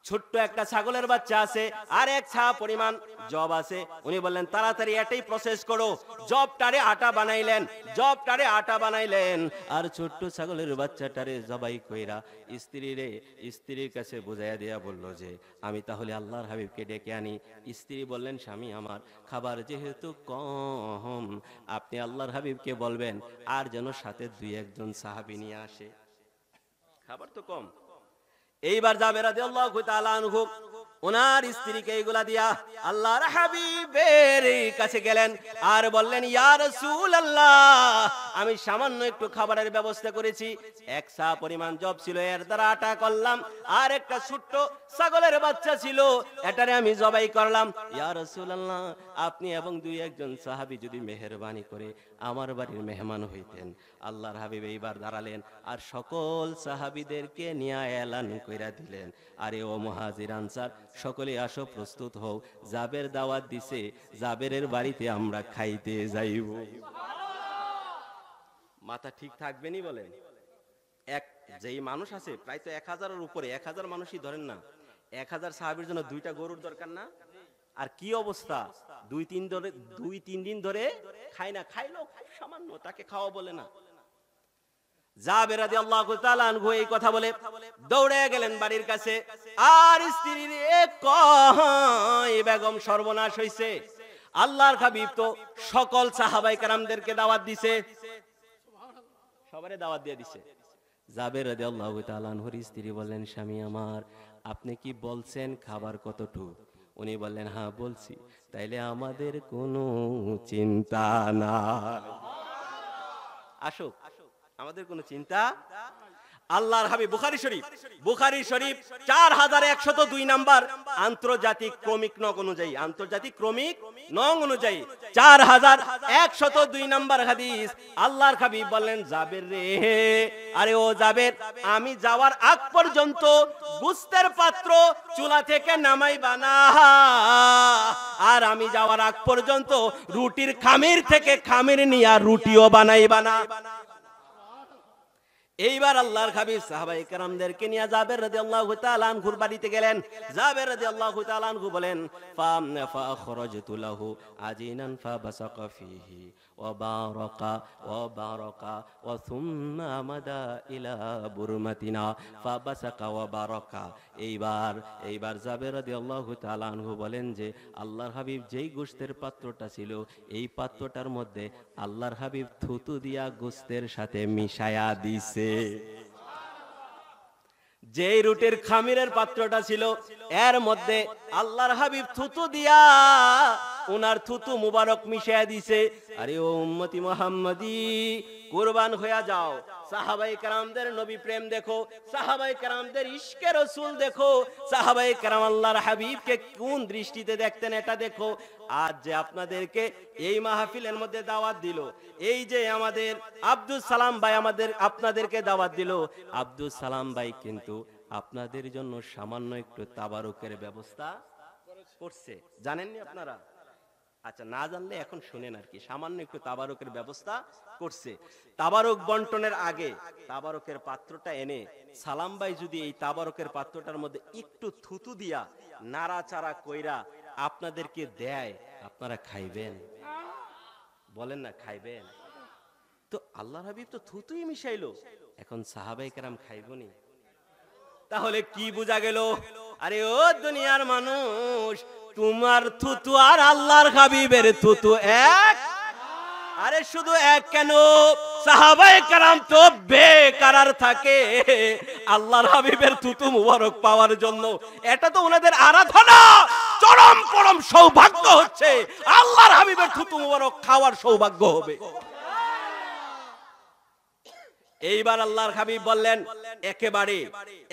ছোট্ট একটা ছাগলের বাচ্চা আছে আর এক ছা পরিমাণ জব আছে। উনি বললেন, তাড়াতাড়ি এটাই প্রসেস করো। জবটারে আটা বানাইলেন, জবটারে আটা বানাইলেন আর ছোট্ট ছাগলের বাচ্চাটারে জবাই কইরা স্ত্রীর কাছে বুঝাইয়া দিয়া বলল যে, আমি তাহলে আল্লাহর হাবিবকে ডেকে আনি। স্ত্রী বললেন, স্বামী আমার, খাবার যেহেতু কম, আপনি আল্লাহর হাবিবকে বলবেন আর যেন সাথে 2-1 জন সাহাবী নিয়ে আসে, খাবার তো কম। এইবার জাবের রাদিয়াল্লাহু তাআলা আনহু ওনার স্ত্রীকে এইগুলা দিয়া আল্লাহর হাবিবের কাছে গেলেন আর বললেন, ইয়া রাসূলুল্লাহ, আমি সামান্য একটু খাবারের ব্যবস্থা করেছি, 1 সা পরিমাণ জব ছিল, এর দ্বারা আটা করলাম, আর একটা ছোট্ট ছাগলের বাচ্চা ছিল, এটারে আমি জবাই করলাম। ইয়া রাসূলুল্লাহ, আপনি এবং 2-1 জন সাহাবী যদি মেহেরবানি করে আমার বাড়ির মেহমান হইতেন। আল্লাহর হাবিব এইবার দাঁড়ালেন আর সকল সাহাবীদেরকে নিয়ে এলান কইরা দিলেন, আরে ও মুহাজির আনসার, সকলে আসো, প্রস্তুত হও, জাবের দাওয়াত দিছে, জাবেরের বাড়িতে আমরা খাইতে যাইব। মাথা ঠিক থাকবে নি বলেন? যেই মানুষ আছে প্রায় তো 1000-এর উপরে, 1000 মানুষই ধরেন না, 1000 সাহাবীর জন্য 2টা গরুর দরকার না? আর কি অবস্থা, 2-3 দিন ধরে খায় না, খাইলো সামান্য, তাকে খাওয়া বলে না। জাবের রাদিয়াল্লাহু তাআলা আনহু এই কথা বলে দৌড়ে গেলেন বাড়ির কাছে, আর স্ত্রীর কয়, বেগম সর্বনাশ হইছে। আল্লাহর হাবিব তো সকল সাহাবায়ে কেরামদেরকে দাওয়াত দিছে, সবারে দাওয়াত দিয়ে দিছে। জাবের রাদিয়াল্লাহু তাআলা আনহুর স্ত্রী বললেন, স্বামী আমার, আপনি কি বলছেন খাবার কতটুকু? উনি বললেন, হ্যাঁ বলছি। তাইলে আমাদের কোনো চিন্তা নাই, আসো, আমাদের কোনো চিন্তা। আল্লাহর হাবিব বুখারী শরীফ 4102 নাম্বার আন্তর্জাতিক ক্রমিক নং অনুযায়ী, আন্তর্জাতিক ক্রমিক নং অনুযায়ী 4102 নাম্বার হাদিস। আল্লাহর হাবিব বললেন, জাবের রে, আরে ও জাবের, আমি যাওয়ার আগ পর্যন্ত গোশতের পাত্র চুলা থেকে নামাইবা না, আর আমি যাওয়ার আগ পর্যন্ত রুটির খামির থেকে খামির নিয়া রুটিও বানাইবা না। এইবার আল্লাহর হাবিব সাহাবায়ে কেরামদেরকে নিয়ে জাবের রাদিয়াল্লাহু তাআলা আনহুর বাড়িতে গেলেন। জাবের রাদিয়াল্লাহু তাআলা আনহু বলেন, ফাখরাজতু লাহু আজিনান ফাবাসাকা ফীহি ওয়া বারাকা ওয়া সুম্মা মাদা ইলা বুরমাতিনা ফাবাসাকা ওয়া বারাকা। এইবার জাবের রাদিয়াল্লাহু তাআলা আনহু বলেন যে, আল্লাহর হাবিব যেই গোশতের পাত্রটা ছিল, এই পাত্রটার মধ্যে আল্লাহর হাবিব থুতু দিয়া গোশতের সাথে মিশায়া দিছে। যেই রুটির খামিরের পাত্রটা ছিল, এর মধ্যে আল্লাহর হাবিব থুতু দিয়া ওনার থুতু মুবারক মিশিয়ে দিছে। আরে ও উম্মতি মুহাম্মাদি, কুরবান হয়ে যাও। সাহাবায়ে কেরামদের নবী প্রেম দেখো, সাহাবায়ে কেরামদের ইশকে রাসূল দেখো, সাহাবায়ে কেরাম আল্লাহর হাবিবকে কোন দৃষ্টিতে দেখতেন এটা দেখো। আজ যে আপনাদেরকে এই মাহফিলের মধ্যে দাওয়াত দিল, এই যে আমাদের আব্দুল সালাম ভাই আপনাদেরকে দাওয়াত দিল, আব্দুল সালাম ভাই কিন্তু আপনাদের জন্য সামান্য একটু তাবারুকের ব্যবস্থা করছে, জানেননি আপনারা? আচ্ছা, না জানলে এখন শুনেন আর কি, সামান্য একটু তাবারুকের ব্যবস্থা করছে। তাবারুক বন্টনের আগে তাবারুকের পাত্রটা এনে সালাম ভাই যদি এই তাবারুকের পাত্রটার মধ্যে একটু থুতু দিয়া নাড়াচাড়া কইরা আপনাদেরকে দেয়, আপনারা খাইবেন? বলেন না, খাইবেন? তো আল্লাহর হাবিব তো থুতুই মিশাইলো, এখন সাহাবায়ে কেরাম খাইবনি? তাহলে কি বোঝা গেল? আরে ও দুনিয়ার মানুষ, তোমার থুতু আর আল্লাহর হাবিবের থুতু এক? আরে শুধু এক কেন, সাহাবায়ে কেরাম তো বেকারার থাকে আল্লাহর হাবিবের থুতু মুবারক পাওয়ার জন্য। এটা তো ওনাদের আরাধনা, চরম পরম সৌভাগ্য হচ্ছে আল্লাহর হাবিবের থুতু মুবারক খাওয়ার সৌভাগ্য হবে। এইবার আল্লাহর হাবিব বললেন,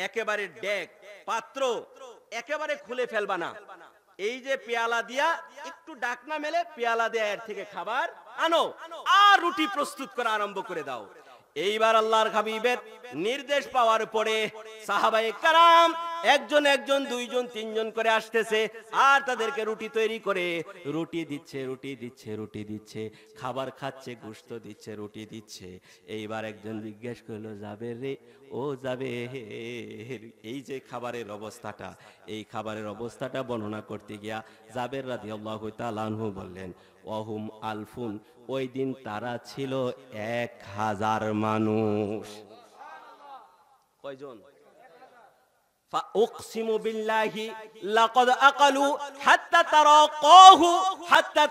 একেবারে ডেক পাত্র একেবারে খুলে ফেলবা না, এই যে পেয়ালা দিয়া একটু ডাকনা মেলে পেয়ালা দিয়া এর থেকে খাবার আনো আর রুটি প্রস্তুত করা আরম্ভ করে দাও। এইবার আল্লাহর হাবিবের নির্দেশ পাওয়ার পরে সাহাবায়ে কেরাম একজন দুইজন তিনজন করে আসতেছে আর তাদেরকে রুটি তৈরি করে রুটি দিচ্ছে, খাবার খাচ্ছে, গোশত দিচ্ছে, রুটি দিচ্ছে। এইবার একজন জিজ্ঞেস করলো, যাবে রে ও যাবে, এই যে খাবারের অবস্থাটা, এই খাবারের অবস্থাটা বর্ণনা করতে গিয়া জাবের রাদিয়াল্লাহু তাআলা আনহু বললেন, ওয়াহুম আলফুন, ওই দিন তারা ছিল 1000 মানুষ। কয়জন? فأقسم بالله لقد أقلوا حتى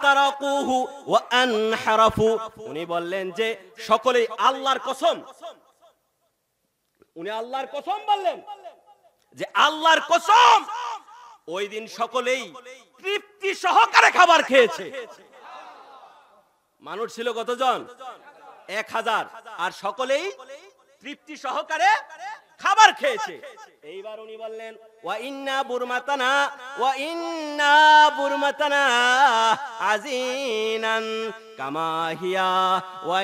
تراقوه وأنحرفوا। উনি বললেন যে সকলেই আল্লাহর কসম, উনি আল্লাহর কসম বললেন যে আল্লাহর কসম, ওই দিন সকলেই তৃপ্তি সহকারে খাবার খেয়েছে। মানুষ ছিল কতজন? 1000, আর সকলেই তৃপ্তি সহকারে খাবার খেয়েছে। এইবার উনি বললেন, ওয়া ইন্না বুরমাতানা আজিনান কামা হিয়া, ওয়া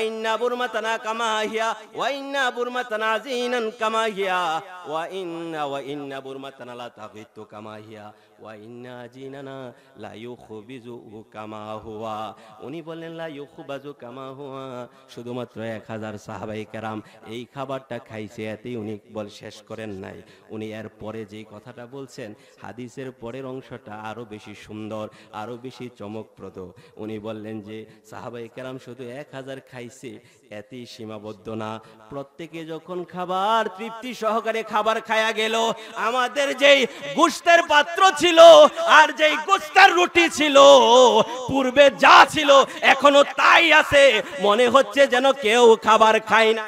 ইন্না বুরমাতানা কামা হিয়া, ওয়া ইন্না বুরমাতানা আজিনান কামা হিয়া, ওয়া ইন্না বুরমাতানা লা তাগিতু কামা হিয়া, ওয়া ইন্না জিনানা লা ইউখবিজু কামা হুয়া। উনি বললেন লা ইউখবাজু কামা হুয়া, শুধুমাত্র 1000 সাহাবায়ে কেরাম এই খাবারটা খাইছে, এতেই উনি শেষ করেন নাই। উনি এর পরে যেই কথাটা বলছেন, হাদিসের পরের অংশটা আরো বেশি সুন্দর, আরো বেশি চমকপ্রদ। উনি বললেন যে সাহাবায়ে কেরাম শুধু 1000 খাইছে এতেই সীমাবদ্ধ না, প্রত্যেকে যখন খাবার তৃপ্তি সহকারে খাবার খায়া গেল, আমাদের যেই গোশতের পাত্র ছিল আর যেই গোশতের রুটি ছিল, পূর্বে যা ছিল এখনো তাই আছে, মনে হচ্ছে যেন কেউ খাবার খায় না।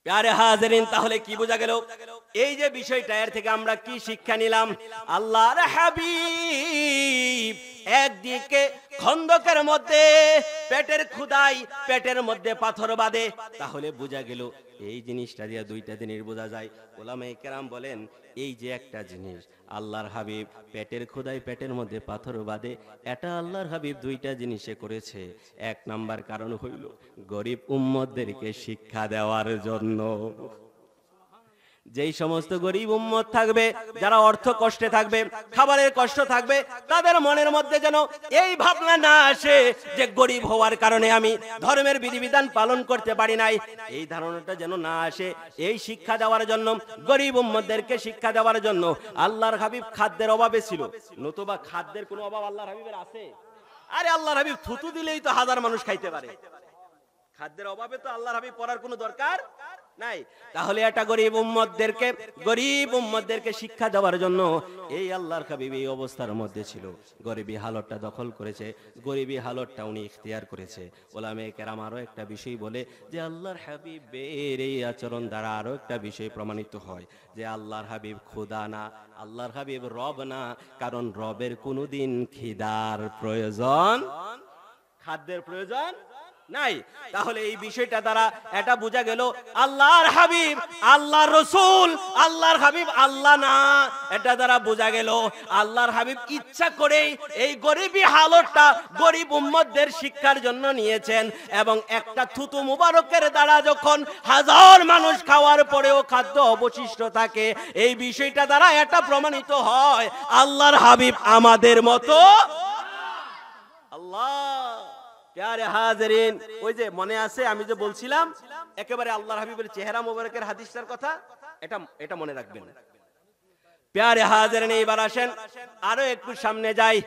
প্যারে হাজিরিন, তাহলে কি বোঝা গেল? এই যে বিষয়টা, এর থেকে আমরা কি শিক্ষা নিলাম? আল্লাহর হাবিব একদিকে খন্দকের মধ্যে পেটের ক্ষুধায় পেটের মধ্যে পাথর বাঁধে, তাহলে বোঝা গেল এই জিনিসটা দিয়ে দুইটা জিনিস বোঝা যায়। উলামায়ে কেরাম বলেন, এই যে একটা জিনিস আল্লাহর হাবিব পেটের ক্ষুধায় পেটের মধ্যে পাথর বাঁধে, এটা আল্লাহর হাবিব দুইটা জিনিসে করেছে। এক নাম্বার কারণ হইল গরিব উম্মতদেরকে শিক্ষা দেওয়ার জন্য। যেই সমস্ত গরিব উম্মত থাকবে, যারা অর্থ কষ্টে থাকবে, খাবারের কষ্ট থাকবে, তাদের মনের মধ্যে যেন এই ভাবনা না আসে যে গরিব হওয়ার কারণে আমি ধর্মের বিধিবিধান পালন করতে পারি নাই, এই ধারণাটা যেন না আসে। এই শিক্ষা দেওয়ার জন্য, গরিব উম্মতদেরকে শিক্ষা দেওয়ার জন্য আল্লাহর হাবিব খাদ্যের অভাবে ছিল, নতুবা খাদ্যের কোনো অভাব আল্লাহর হাবিবের আছে? আরে আল্লাহর হাবিব থুতু দিলেই তো 1000 মানুষ খাইতে পারে, খাদ্যের অভাবে তো আল্লাহর হাবিব পড়ার কোনো দরকার নাই। তাহলে এটা গরিব উম্মতদেরকে শিক্ষা দেওয়ার জন্য এই আল্লাহর হাবিব এই অবস্থার মধ্যে ছিল। গরিবী হালতটা দখল করেছে, গরিবী হালতটা উনি ইখতিয়ার করেছে। ওলামায়ে কেরাম আরো একটা বিষয় বলে যে আল্লাহর হাবিবের এই আচরণ দ্বারা আরো একটা বিষয় প্রমাণিত হয় যে আল্লাহর হাবিব খোদা না, আল্লাহর হাবিব রব না। কারণ রবের কোনোদিন খিদার প্রয়োজন, খাদ্যের প্রয়োজন নাই। তাহলে এই বিষয়টা দ্বারা এটা বোঝা গেল আল্লাহর হাবিব আল্লাহর রাসূল, আল্লাহর হাবিব আল্লাহ না। এটা দ্বারা বোঝা গেল আল্লাহর হাবিব ইচ্ছা করেই এই গরিবী হালতটা গরিব উম্মতদের শিক্ষার জন্য নিয়েছেন। এবং একটা থুতু মুবারকের দ্বারা যখন হাজার মানুষ খাওয়ার পরেও খাদ্য অবশিষ্ট থাকে, এই বিষয়টা দ্বারা এটা প্রমাণিত হয় আল্লাহর হাবিব আমাদের মতো আল্লাহ। প্যারে হাজিরিন, ওই যে মনে আছে আমি যে বলছিলাম একেবারে আল্লাহর হাবিবের চেহারা মোবারকের হাদিসটার কথা, এটা মনে রাখবেন। প্যারে হাজিরিন, এইবার আসেন আরো একটু সামনে যাই।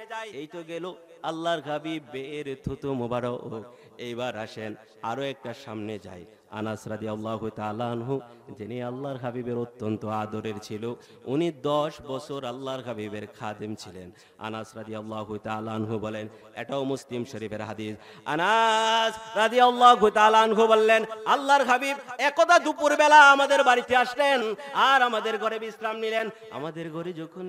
এই তো গেল আল্লাহর হাবিবের থুতু মোবারক। এইবার আসেন আরো একটা সামনে যাই। আনাস রাদিয়াল্লাহু তাআলা আনহু, যিনি আল্লাহর হাবিবের অত্যন্ত আদরের ছিল, উনি 10 বছর আল্লাহর হাবিবের খাদেম ছিলেন। আনাস রাদিয়াল্লাহু তাআলা আনহু বলেন, এটাও মুসলিম শরীফের হাদিস। আনাস রাদিয়াল্লাহু তাআলা আনহু বললেন, আল্লাহর হাবিব একদা দুপুরবেলা আমাদের বাড়িতে আসলেন আর আমাদের ঘরে বিশ্রাম নিলেন। আমাদের ঘরে যখন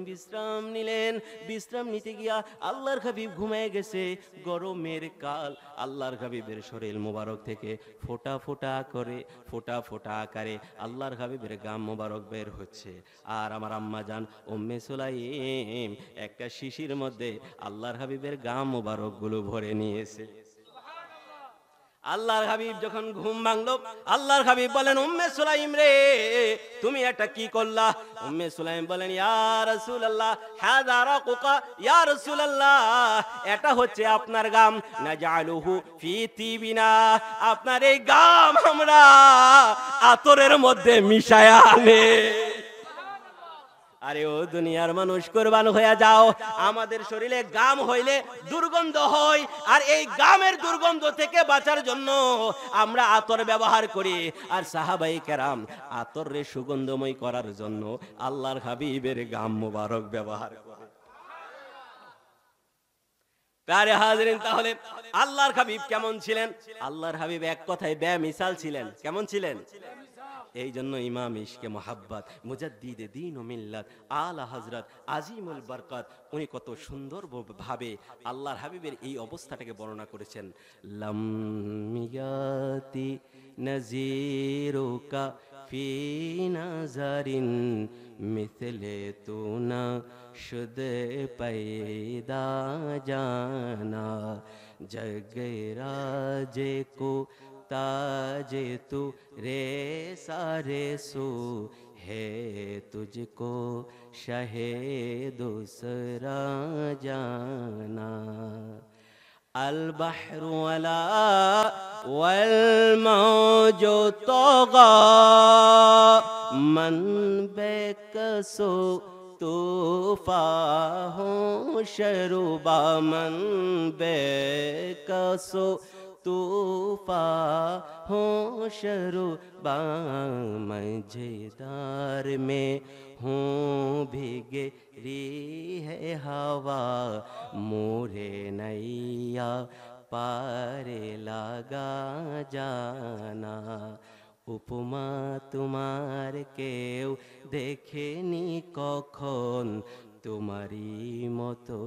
বিশ্রাম নিতে গিয়া আল্লাহর হাবিব ঘুমিয়ে গেছে। গরমের কাল, আল্লাহর হাবিবের শরীর মোবারক থেকে ফোঁটা ফোঁটা আকারে আল্লাহর হাবিবের গাম মোবারক বের হচ্ছে। আর আমার আম্মা জান উম্মে সুলাইম একটা শিশির মধ্যে আল্লাহর হাবিবের গাম মোবারক গুলো ভরে নিয়েছে। আল্লাহর হাবিব যখন ঘুম ভাঙলো, আল্লাহর হাবিব বলেন, উম্মে সুলাইম রে, তুমি এটা কি করলা? উম্মে সুলাইম বলেন, ইয়া রাসূলুল্লাহ হাযা রাকুকা, ইয়া রাসূলুল্লাহ এটা হচ্ছে আপনার গাম। নাজালুহু ফি তিবিনা, আপনার এই গাম আমরা আতরের মধ্যে মিশায়া আনে। আরে ও দুনিয়ার মানুষ, কুরবান হয়ে যাও। আমাদের শরীরে গাম হইলে দুর্গন্ধ হয়, আর এই গামের দুর্গন্ধ থেকে বাঁচার জন্য আমরা আতর ব্যবহার করি। আর সাহাবায়ে কেরাম আতরে সুগন্ধময় করার জন্য আল্লাহর হাবিবের গাম মোবারক ব্যবহার করে। প্যারে হাজিরিন, তাহলে আল্লাহর হাবিব কেমন ছিলেন? আল্লাহর হাবিব এক কথায় বেমিসাল ছিলেন। কেমন ছিলেন? এই জন্য ইমাম ইশকে মোহাব্বত মুজাদ্দিদে দ্বীন ও মিল্লাত আলা হযরত আজিমুল বরকত উনি কত সুন্দর ভাবে আল্লাহর হাবিবের এই অবস্থাটাকে বর্ণনা করেছেন। লাম ইয়াতি নাযীরুকা ফি নাজারিন মিথলে তুনা শুদ पैदा जाना जगराजे को ताजे तू रे सारे सो है तुझको शहे दूसरा जाना अल बहरु वला वल मौजो तोगा मन बेकसो तूफा हो शरुबा मन बेकसो तूफा हो शरुबा मजेदार में हूँ भीगे री है हवा मोरे नैया पारे लगा जाना उपमा तुम्हार केउ देखेनी कखन तुम्हारी मतो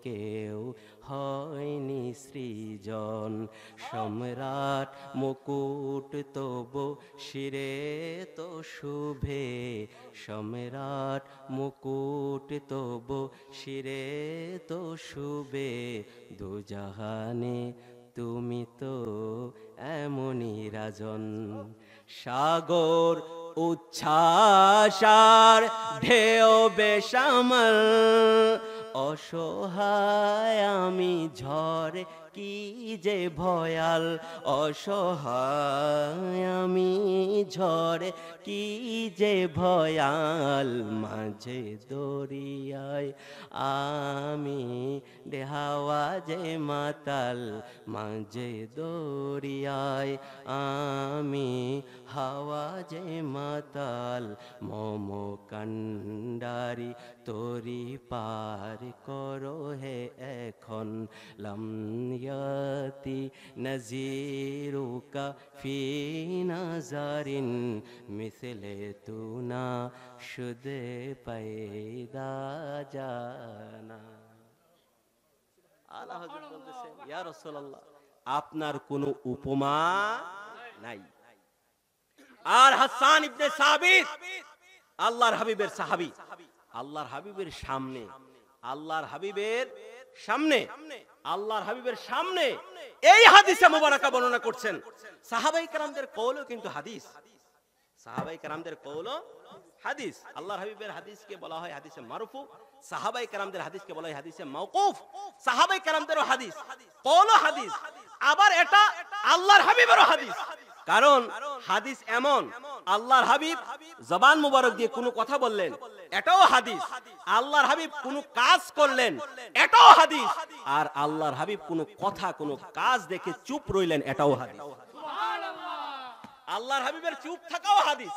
केउ হয়নি সৃজন সম্রাট মুকুট তবু শিরে তো শুভে সম্রাট মুকুট তবু শিরে তো শুভে দুজাহানে তুমি তো এমনই রাজন সাগর উচ্ছ্বাসার ঢেউ বেসামাল অসহায় আমি ঝড় কি যে ভয়াল অসহায় আমি ঝড় কি যে ভয়াল মাঝে দরিয়ায় আমি দেহাওয়া যে মাতাল মাঝে দরিয়ায় আমি হাওয়া যে মাতাল মম কান্ডারি তোরি পার করো হে এখন লাময়াতি নজিরুকা ফি নাজারিন মিসলে তু না শুদে পয়দা জানা। আল্লাহ হযরত বলতেছেন, ইয়া রাসূলুল্লাহ, আপনার কোনো উপমা নাই। আর হাসান ইবনে সাবিত আল্লাহর হাবিবের সাহাবী, আল্লাহর হাবিবের সামনে এই হাদিসে মুবারাকা বর্ণনা করছেন। সাহাবায়ে কেরামদের কওলও কিন্তু হাদিস, আল্লাহর হাবিবের হাদিসকে বলা হয় হাদিসে মারফু, সাহাবায়ে কেরামদের হাদিসকে বলা হয় হাদিসে মাওকুফ। সাহাবায়ে কেরামদেরও হাদিস, কওলও হাদিস, আবার এটা আল্লাহর হাবিবেরও হাদিস। কারণ হাদিস এমন, আল্লাহর হাবিব জবান মুবারক দিয়ে কোনো কথা বললেন, এটাও হাদিস। আল্লাহর হাবিব কোনো কাজ করলেন, এটাও হাদিস। আর আল্লাহর হাবিব কোনো কথা কোনো কাজ দেখে চুপ রইলেন, এটাও হাদিস। আল্লাহর হাবিবের চুপ থাকাও হাদিস।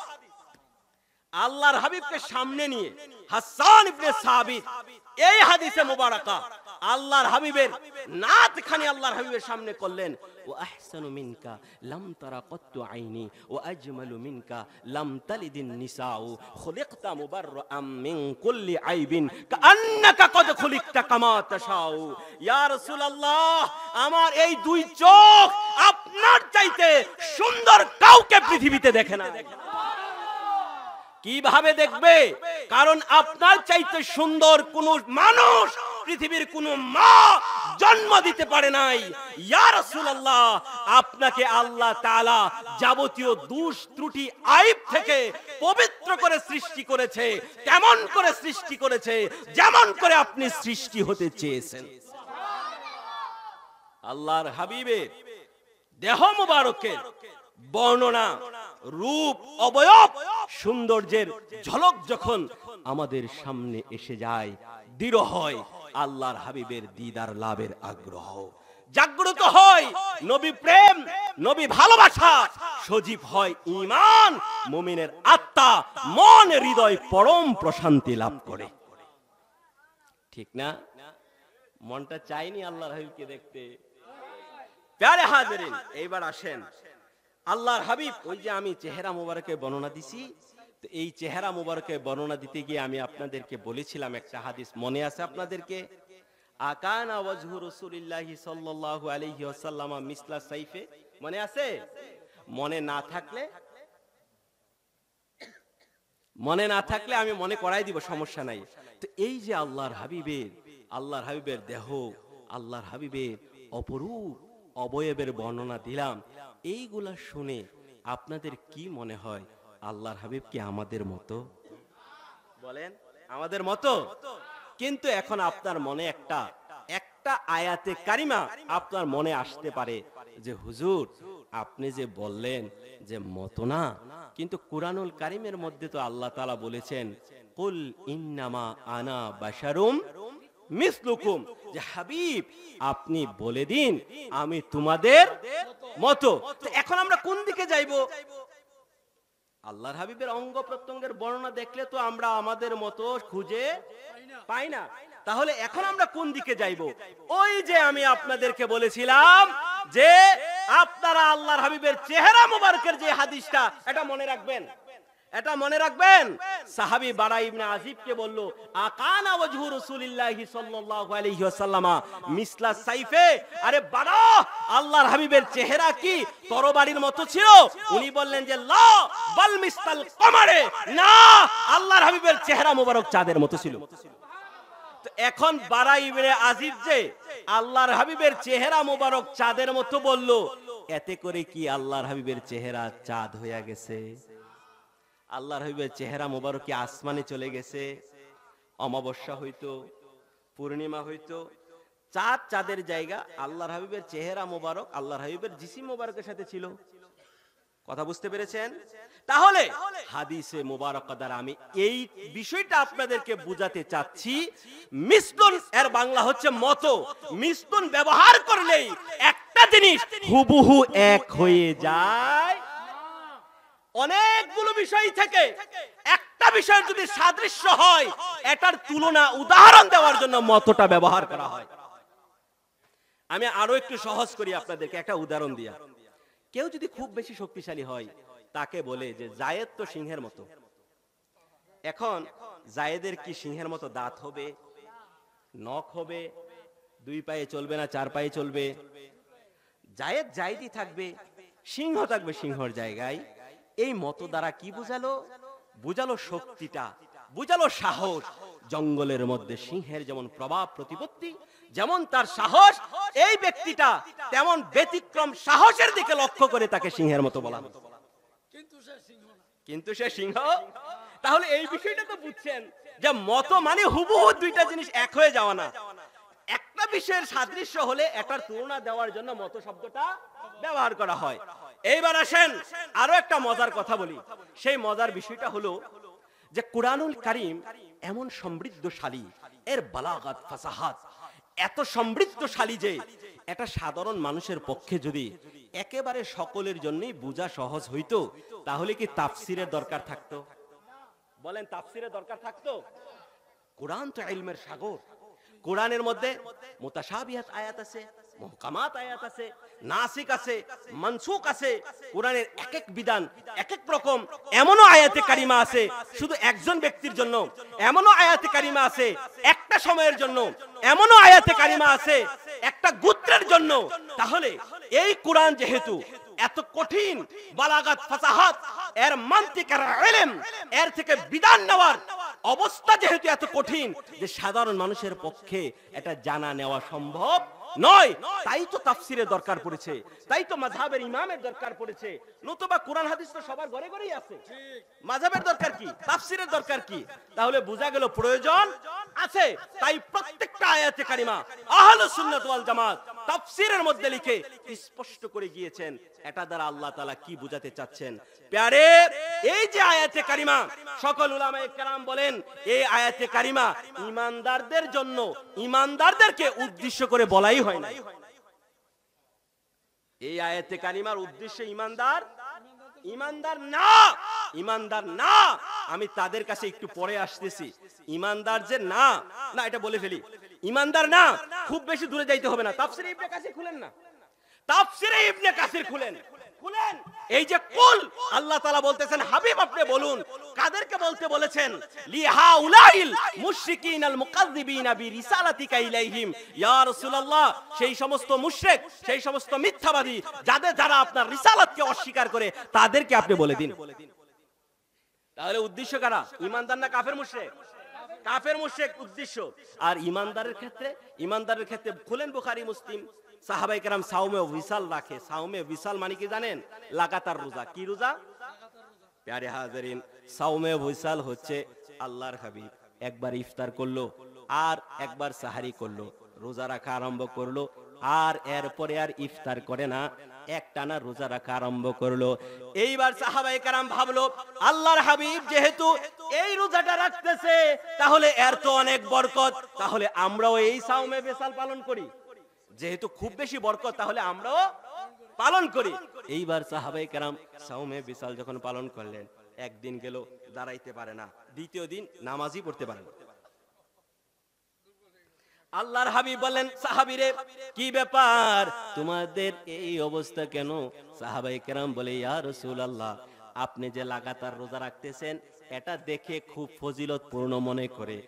আল্লাহর হাবিবকে সামনে নিয়ে হাসান ইবনে সাবিত এই হাদিসে মুবারাকা আল্লাহর হাবিবের নাতখানি আল্লাহর হাবিবের সামনে করলেন। ওয়া আহসানু মিনকা লাম তারা কত্তু আইনি ওয়া আজমালু মিনকা লাম তালিদিন নিসাউ খুলিকতা মুবাররাআম মিন কুল্লি আইবিন কাআন্নাকা কদ খুলিকতা কামা তাশাউ। ইয়া রাসূলুল্লাহ, আমার এই দুই চোখ আপনার চাইতে সুন্দর কাউকে পৃথিবীতে দেখে না। কিভাবে দেখবে? কারণ আপনার চাইতে সুন্দর কোন মানুষ পৃথিবীর কোন মা জন্ম দিতে পারে নাই। ইয়া রাসূলুল্লাহ, আপনাকে আল্লাহ তাআলা যাবতীয় দোষ ত্রুটি আইব থেকে পবিত্র করে সৃষ্টি করেছে, তেমন করে সৃষ্টি করেছে যেমন করে আপনি সৃষ্টি হতে চেয়েছেন। আল্লাহর হাবিবের দেহ মুবারকের বর্ণনা, রূপ, অবয়ব, সৌন্দর্যের ঝলক যখন আমাদের সামনে এসে যায়, দৃঢ় হয় আল্লাহর হাবিবের দিদার লাভের আগ্রহ, জাগ্রত হয় নবী প্রেম, নবী ভালোবাসা, সজীব হয় ঈমান, মুমিনের আত্মা, মন, হৃদয় পরম প্রশান্তি লাভ করে। ঠিক না? মনটা চাইনি আল্লাহর হাবিবকে দেখতে? প্যারে হাজিরিন, এইবার আসেন আল্লাহর হাবিব, ওই যে আমি চেহারা মুবারকের বর্ণনা দিছি, তো এই চেহারা মুবারকের বর্ণনা দিতে গিয়ে আমি আপনাদেরকে বলেছিলাম একটা হাদিস, মনে আছে আপনাদেরকে? আকানা ওয়াজহু রাসূলিল্লাহি সাল্লাল্লাহু আলাইহি ওয়াসাল্লাম মিসলা সাইফে, মনে আছে? মনে না থাকলে আমি মনে করাই দিব, সমস্যা নাই। তো এই যে আল্লাহর হাবিবের দেহ, আল্লাহর হাবিবের অপরূপ অবয়বের বর্ণনা দিলাম, এইগুলা শুনে আপনাদের কি মনে হয়? আল্লাহর হাবিব কি আমাদের মতো? বলেন, আমাদের মতো? কিন্তু এখন আপনার মনে একটা আয়াতে কারিমা আপনার মনে আসতে পারে যে হুজুর, আপনি যে বললেন যে মতো না, কিন্তু কুরআনুল কারীমের মধ্যে তো আল্লাহ তাআলা বলেছেন কুল ইন্নামা আনা বাশারুম মিসলুকুম, যে হাবিব আপনি বলে দিন আমি তোমাদের মতো। তো এখন আমরা কোন দিকে যাইব? আল্লাহর হাবিবের অঙ্গ প্রত্যঙ্গের বর্ণনা দেখলে তো আমরা আমাদের মতো খুঁজে পাই না। তাহলে এখন আমরা কোন দিকে যাইব? ওই যে আমি আপনাদেরকে বলেছিলাম যে আপনারা আল্লাহর হাবিবের চেহারা মুবারকের যে হাদিসটা, এটা মনে রাখবেন, সাহাবী বারা ইবনে আজিবকে বলল, আকানা ওয়াজহু রাসূলিল্লাহি সাল্লাল্লাহু আলাইহি ওয়াসাল্লাম মিসলা সাইফে, আরে বারা আল্লাহর হাবিবের চেহারা কি তরবারির মতো ছিল? উনি বললেন যে লা বাল মিসলাল কমারে, না, আল্লাহর হাবিবের চেহারা মুবারক চাঁদের মতো ছিল। তো এখন বারা ইবনে আজিব যে আল্লাহর হাবিবের চেহারা মুবারক চাঁদের মতো বলল, এতে করে কি আল্লাহর হাবিবের চেহারা চাঁদ হয়ে গেছে? আল্লাহর হাবিবের চেহারা মুবারক কি আসমানে চলে গেছে? অমাবস্যা হইতো, পূর্ণিমা হইতো, চাঁদের জায়গা আল্লাহর হাবিবের চেহারা মুবারক আল্লাহর হাবিবের জিসিম মুবারকের সাথে ছিল। কথা বুঝতে পেরেছেন? তাহলে হাদিসে মুবারকা দ্বারা আমি এই বিষয়টা আপনাদেরকে বুঝাতে চাচ্ছি, মিসলুন এর বাংলা হচ্ছে মতো। মিসলুন ব্যবহার করলেই একটা জিনিস হুবহু এক হয়ে যায়, বিষয় থেকে একটা বিষয়ের যদি সাদৃশ্য হয়, এটার তুলনা উদাহরণ দেওয়ার জন্য মতটা ব্যবহার করা হয়। আমি আরো একটু সহজ করি আপনাদেরকে একটা উদাহরণ দিয়া। কেউ যদি খুব বেশি শক্তিশালী হয়, তাকে বলে যে জায়েদ তো সিংহের মতো। এখন জায়েদের কি সিংহের মতো দাঁত হবে, নখ হবে, দুই পায়ে চলবে না চার পায়ে চলবে? জায়েদ জায়েদই থাকবে, সিংহ থাকবে সিংহর জায়গায়। এই মত দ্বারা কি বুঝালো? বুঝালো শক্তিটা, বুঝালো সাহস। জঙ্গলের মধ্যে সিংহের যেমন প্রভাব প্রতিপত্তি, যেমন তার সাহস, এই ব্যক্তিটা তেমন ব্যতিক্রম সাহসের দিকে লক্ষ্য করে তাকে সিংহের মতো বলা হতো। কিন্তু সে সিংহ। তাহলে এই বিষয়টা তো বুঝছেন যে মত মানে হুবহু দুইটা জিনিস এক হয়ে যাওয়া না। একটা বিষয়ের সাদৃশ্য হলে এটার তুলনা দেওয়ার জন্য মত শব্দটা ব্যবহার করা হয়। এইবার আসেন আরো একটা মজার কথা বলি। সেই মজার বিষয়টা হলো যে কুরআনুল কারীম এমন সমৃদ্ধশালী, এর বালাগাত ফাসাহাত এত সমৃদ্ধশালী যে এটা সাধারণ মানুষের পক্ষে যদি একেবারে সকলের জন্যই বোঝা সহজ হইতো, তাহলে কি তাফসিরের দরকার থাকতো? বলেন, তাফসিরের দরকার থাকতো? কোরআন তো ইলমের সাগর। কোরআনের মধ্যে মুতাশাবিহাত আয়াত আছে, মুহকামাত আয়াত আছে, নাসিক আছে, মানসুখ আছে। কোরআনের এক এক বিধান এক এক রকম। এমনও আয়াতে কারিমা আছে শুধু একজন ব্যক্তির জন্য, এমনও আয়াতে কারিমা আছে একটা সময়ের জন্য, এমনও আয়াতে কারিমা আছে একটা গোত্রের জন্য। তাহলে এই কোরআন যেহেতু এত কঠিন, বালাগাত ফাসাহাত, এর মান্তিক আর ইলম, এর থেকে বিধান নেওয়ার অবস্থা যেহেতু এত কঠিন যে সাধারণ মানুষের পক্ষে এটা জানা নেওয়া সম্ভব নয়, তাই তো তাফসিরের দরকার পড়েছে, তাই তো মাযহাবের ইমামের দরকার পড়েছে। নতুবা কোরআন হাদিস তো সবার ঘরে ঘরেই আছে, মাযহাবের দরকার কি, তাফসিরের দরকার কি? তাহলে বোঝা গেল প্রয়োজন আছে। তাই প্রত্যেকটা আয়াতে কারিমা আহলুস সুন্নাত ওয়াল জামাত তাফসিরের মধ্যে লিখে স্পষ্ট করে গিয়েছেন এটা দ্বারা আল্লাহ তাআলা কি বোঝাতে চাচ্ছেন। প্যারে, এই যে আয়াতে কারিমা, সকল উলামায়ে কেরাম বলেন এই আয়াতে কারিমা ঈমানদারদের জন্য, ঈমানদারদেরকে উদ্দেশ্য করে বলাই হয় না। এই আয়াতে কারিমার উদ্দেশ্য ঈমানদার, ঈমানদার না, ঈমানদার না। আমি তাদের কাছে একটু পরে আসতেছি। ঈমানদার যে না, না এটা বলে ফেলি, ঈমানদার না। খুব বেশি দূরে যাইতে হবে না, তাফসীরে ইবনে কাসির খুলেন না, তাফসীরে ইবনে কাসির খুলেন, খুলেন। এই যে কুল, আল্লাহ তাআলা বলতেছেন হাবিব আপনি বলুন, কাদেরকে বলতে বলেছেন? লিহাউলাইল মুশরিকিনাল মুকাজ্জিবিনা বিরিসালাতিকা ইলাইহিম, ইয়া রাসূলুল্লাহ, সেই সমস্ত মুশরিক, সেই সমস্ত মিথ্যাবাদী যারা আপনার রিসালাতকে অস্বীকার করে, তাদেরকে আপনি বলে দিন। তাহলে উদ্দেশ্য কারা? ঈমানদার না কাফের মুশরিক? কাফের মুশরিক উদ্দেশ্য। আর ঈমানদারের ক্ষেত্রে, ঈমানদারের ক্ষেত্রে খুলেন বুখারী মুসলিম, সাহাবায়ে কেরাম সাওমে বিসাল রাখে। সাওমে বিসাল মানে কি জানেন? লাগাতার রোজা। কি রোজা? প্যারে হাজারিন, সাওমে বিসাল হচ্ছে আল্লাহর হাবিব একবার ইফতার করলো আর একবার সাহারি করলো, রোজা রাখা আরম্ভ করলো, আর এরপরে আর ইফতার করে না, একটানা রোজা রাখা আরম্ভ করলো। এইবার সাহাবায়ে কেরাম ভাবলো আল্লাহর হাবিব যেহেতু এই রোজাটা রাখতেছে, তাহলে এর তো অনেক বরকত, তাহলে আমরাও এই সাওমে বিসাল পালন করি। যেহেতু খুব বেশি বরকত, তাহলে আমরাও পালন করি। এইবার সাহাবায়ে কেরাম সাওমে বিসাল যখন পালন করলেন, একদিন গেল দাঁড়াইতে পারে না, দ্বিতীয় দিন নামাজই পড়তে পারে না। আল্লাহর হাবিব বলেন সাহাবীরে, কি ব্যাপার তোমাদের এই অবস্থা কেন? সাহাবায়ে কেরাম বলে, ইয়া রাসূলুল্লাহ, আপনি যে লাগাতার রোজা রাখতেছেন এটা দেখে খুব ফজিলতপূর্ণ মনে করে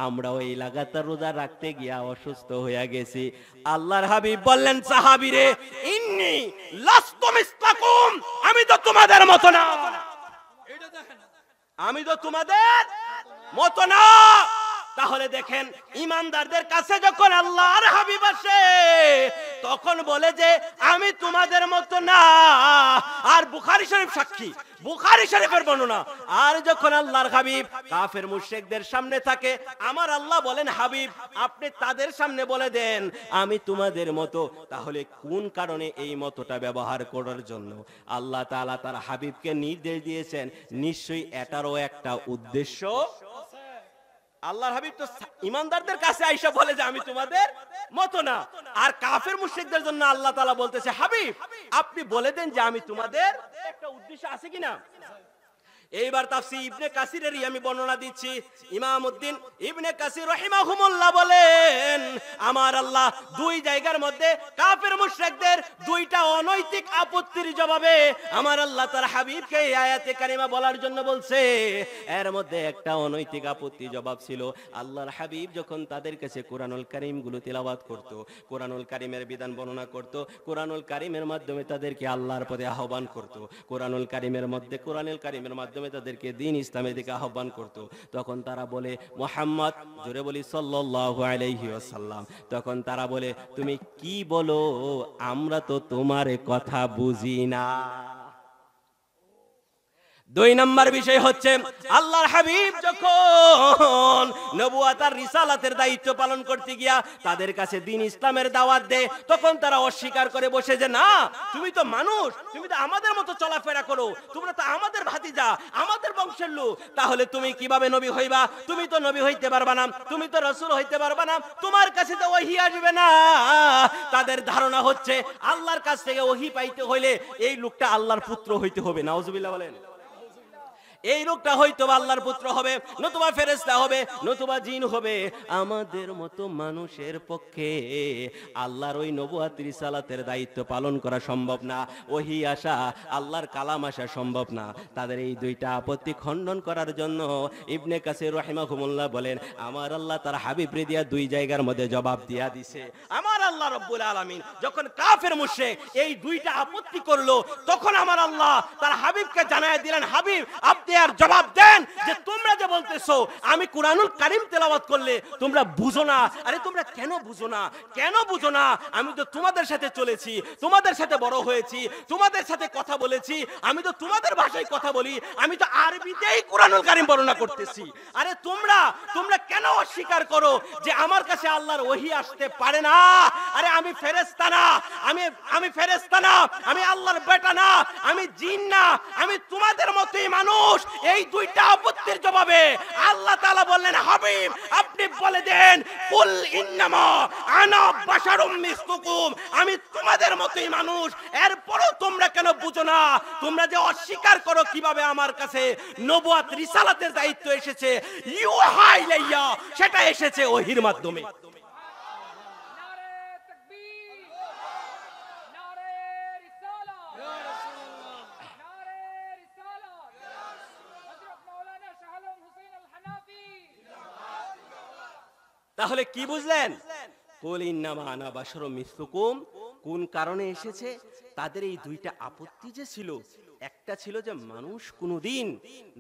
আমরাও এই লাগাতার রোজা রাখতে গিয়া অসুস্থ হয়ে গেছি। আল্লাহর হাবিব বললেন সাহাবীরে, ইন্নী লাস্তু মিসলাকুম, আমি তো তোমাদের মতো না, আমি তো তোমাদের মতো না। তাহলে দেখেন, ঈমানদারদের কাছে যখন আল্লাহর হাবিব আসে তখন বলে যে আমি তোমাদের মতো না। আর বুখারী শরীফ সাক্ষী, বুখারী শরীফের বর্ণনা। আর যখন আল্লাহর হাবিব কাফের মুশরিকদের সামনে থাকে, আমার আল্লাহ বলেন হাবিব আপনি তাদের সামনে বলে দেন আমি তোমাদের মতো। তাহলে কোন কারণে এই মতটা ব্যবহার করার জন্য আল্লাহ তাআলা তার হাবিবকে নির্দেশ দিয়েছেন? নিশ্চয়ই এটারও একটা উদ্দেশ্য। আল্লাহর হাবিব তো ঈমানদারদের কাছে আইসা বলে যে আমি তোমাদের মতো না, আর কাফের মুশরিকদের জন্য আল্লাহ তাআলা বলতেছে হাবিব আপনি বলে দেন যে আমি তোমাদের, একটা উদ্দেশ্য আছে কিনা? এইবার তাফসীর ইবনে কাসিরেরই আমি বর্ণনা দিচ্ছি। ইমাম উদ্দিন ইবনে কাসির রাহিমাহুমুল্লাহ বলেন, আমার আল্লাহ দুই জায়গার মধ্যে কাফের মুশরিকদের দুইটা অনৈতিক আপত্তির জবাবে আমার আল্লাহ তার হাবিবকে এই আয়াতে কারিমা বলার জন্য বলছে। এর মধ্যে একটা অনৈতিক আপত্তি জবাব ছিল, আল্লাহর হাবিব যখন তাদের কাছে কোরআনুল কারীম গুলো তেলাওয়াত করত, কোরআনুল কারীমের বিধান বর্ণনা করত, কোরআনুল কারীমের মাধ্যমে তাদেরকে আল্লাহর পথে আহ্বান করত, কোরআনুল কারীমের মাধ্যমে তাদেরকে দ্বীন ইসলামের দিকে আহ্বান করত, তখন তারা বলে মুহাম্মদ, জোরে বলি সাল্লাল্লাহু আলাইহি ওয়াসাল্লাম, তখন তারা বলে তুমি কি বলো, আমরা তো তোমার কথা বুঝি না। দুই নম্বর বিষয় হচ্ছে, আল্লাহর হাবিব যখন নবুয়ত আর রিসালাতের দায়িত্ব পালন করতে গিয়া তাদের কাছে দ্বীন ইসলামের দাওয়াত দেয়, তখন তারা অস্বীকার করে বসে যে না, তুমি তো মানুষ, তুমি তো আমাদের মতো চলাফেরা করো, তোমরা তো আমাদের ভাতিজা, আমাদের বংশের লোক, তাহলে তুমি কিভাবে নবী হইবা? তুমি তো নবী হইতে পারবা না, তুমি তো রাসূল হইতে পারবা না, তোমার কাছে তো ওহী আসবে না। তাদের ধারণা হচ্ছে আল্লাহর কাছ থেকে ওহী পাইতে হইলে এই লোকটা আল্লাহর পুত্র হইতে হবে। নাউজুবিল্লাহ বলেন। এই লোকটা হয়তো আল্লাহর পুত্র হবে, নতুবা ফেরেশতা হবে, নতুবা জিন হবে। আমাদের মতো মানুষের পক্ষে আল্লাহর ওই নবুয়ত রিসালাতের দায়িত্ব পালন করা সম্ভব না, ওহী আসা, আল্লাহর কালাম আসা সম্ভব না। তাদের এই দুইটা আপত্তি খণ্ডন করার জন্য ইবনে কাসির রাহিমাহুমুল্লাহ বলেন, আমার আল্লাহ তার হাবিব দিয়া দুই জায়গার মধ্যে জবাব দিয়া দিছে। আমার আল্লাহ রব্বুল আলামিন যখন কাফের মুশরিক এই দুইটা আপত্তি করলো, তখন আমার আল্লাহ তার হাবিবকে জানায় দিলেন, হাবিব আপনি আর জবাব দেন যে তোমরা যে বলতেছো আমি কুরআনুল কারীম তেলাওয়াত করলে তোমরা বুঝো না। আরে তোমরা কেন বুঝো না? কেন বুঝো না? আমি তো তোমাদের সাথে চলেছি, তোমাদের সাথে বড় হয়েছি, তোমাদের সাথে কথা বলেছি, আমি তো তোমাদের ভাষায় কথা বলি, আমি তো আরবিতেই কুরআনুল কারীম বর্ণনা করতেছি। আরে তোমরা কেন অস্বীকার করো যে আমার কাছে আল্লাহর ওহী আসতে পারে না? আরে আমি ফেরেশতা না, আমি ফেরেশতা না, আমি আল্লাহর বেটা না, আমি জিন না, আমি তোমাদের মতোই মানুষ। এই দুইটা আপত্তির জবাবে আল্লাহ তাআলা বললেন, হাবিব আপনি বলে দেন, কুল ইন্নামা আনা বাশারুম মিসলুকুম, আমি তোমাদের মতোই মানুষ। এরপরও তোমরা কেন বুঝো না? তোমরা যে অস্বীকার করো কিভাবে আমার কাছে নবুয়ত রিসালাতের দায়িত্ব এসেছে, ইউহা ইলাইয়া, সেটা এসেছে ওহীর মাধ্যমে। তাহলে কি বুঝলেন? কুল ইন্নামা আনা বাশারুম মিসলুকুম কোন কারণে এসেছে? তাদের এই দুইটা আপত্তি যে ছিল, একটা ছিল যে মানুষ কোনদিন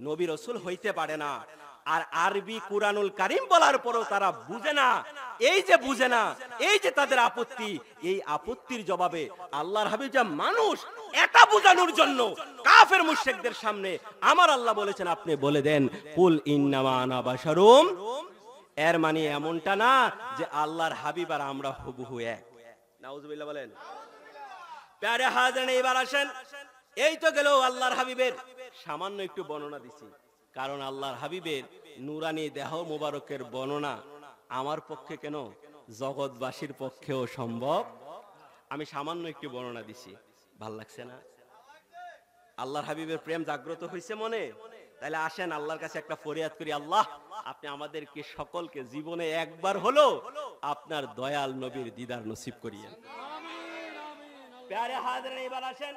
নবী রাসূল হইতে পারে না, আর আরবি কুরআনুল কারীম বলার পরও তারা বুঝে না। এই যে বুঝে না, এই যে তাদের আপত্তি, এই আপত্তির জবাবে আল্লাহর হাবিব যা মানুষ, এটা বোঝানোর জন্য কাফের মুশরিকদের সামনে আমার আল্লাহ বলেছেন, আপনি বলে দেন কুল ইন্নামা আনা বাশারুম। এর মানে এমনটা না যে আল্লাহর হাবিব আর আমরা হুবহু এক। নাউজুবিল্লাহ বলেন। প্যারে হাজিরিন, এবার আসেন, এই তো গেল আল্লাহর হাবিবের সামান্য একটু বর্ণনা দিছি, কারণ আল্লাহর হাবিবের নূরানি দেহ মুবারকের বর্ণনা আমার পক্ষে কেন, জগৎবাসীর পক্ষেও সম্ভব। আমি সামান্য একটু বর্ণনা দিছি, ভাল লাগছে না? আল্লাহর হাবিবের প্রেম জাগ্রত হয়েছে মনে? তাহলে আসেন আল্লাহর কাছে একটা ফরিয়াদ করি, আল্লাহ আপনি আমাদেরকে সকলকে জীবনে একবার হলো আপনার দয়াল নবীর দিদার নসিব করিয়েন। প্যারে হাজিরিন, এবার আসেন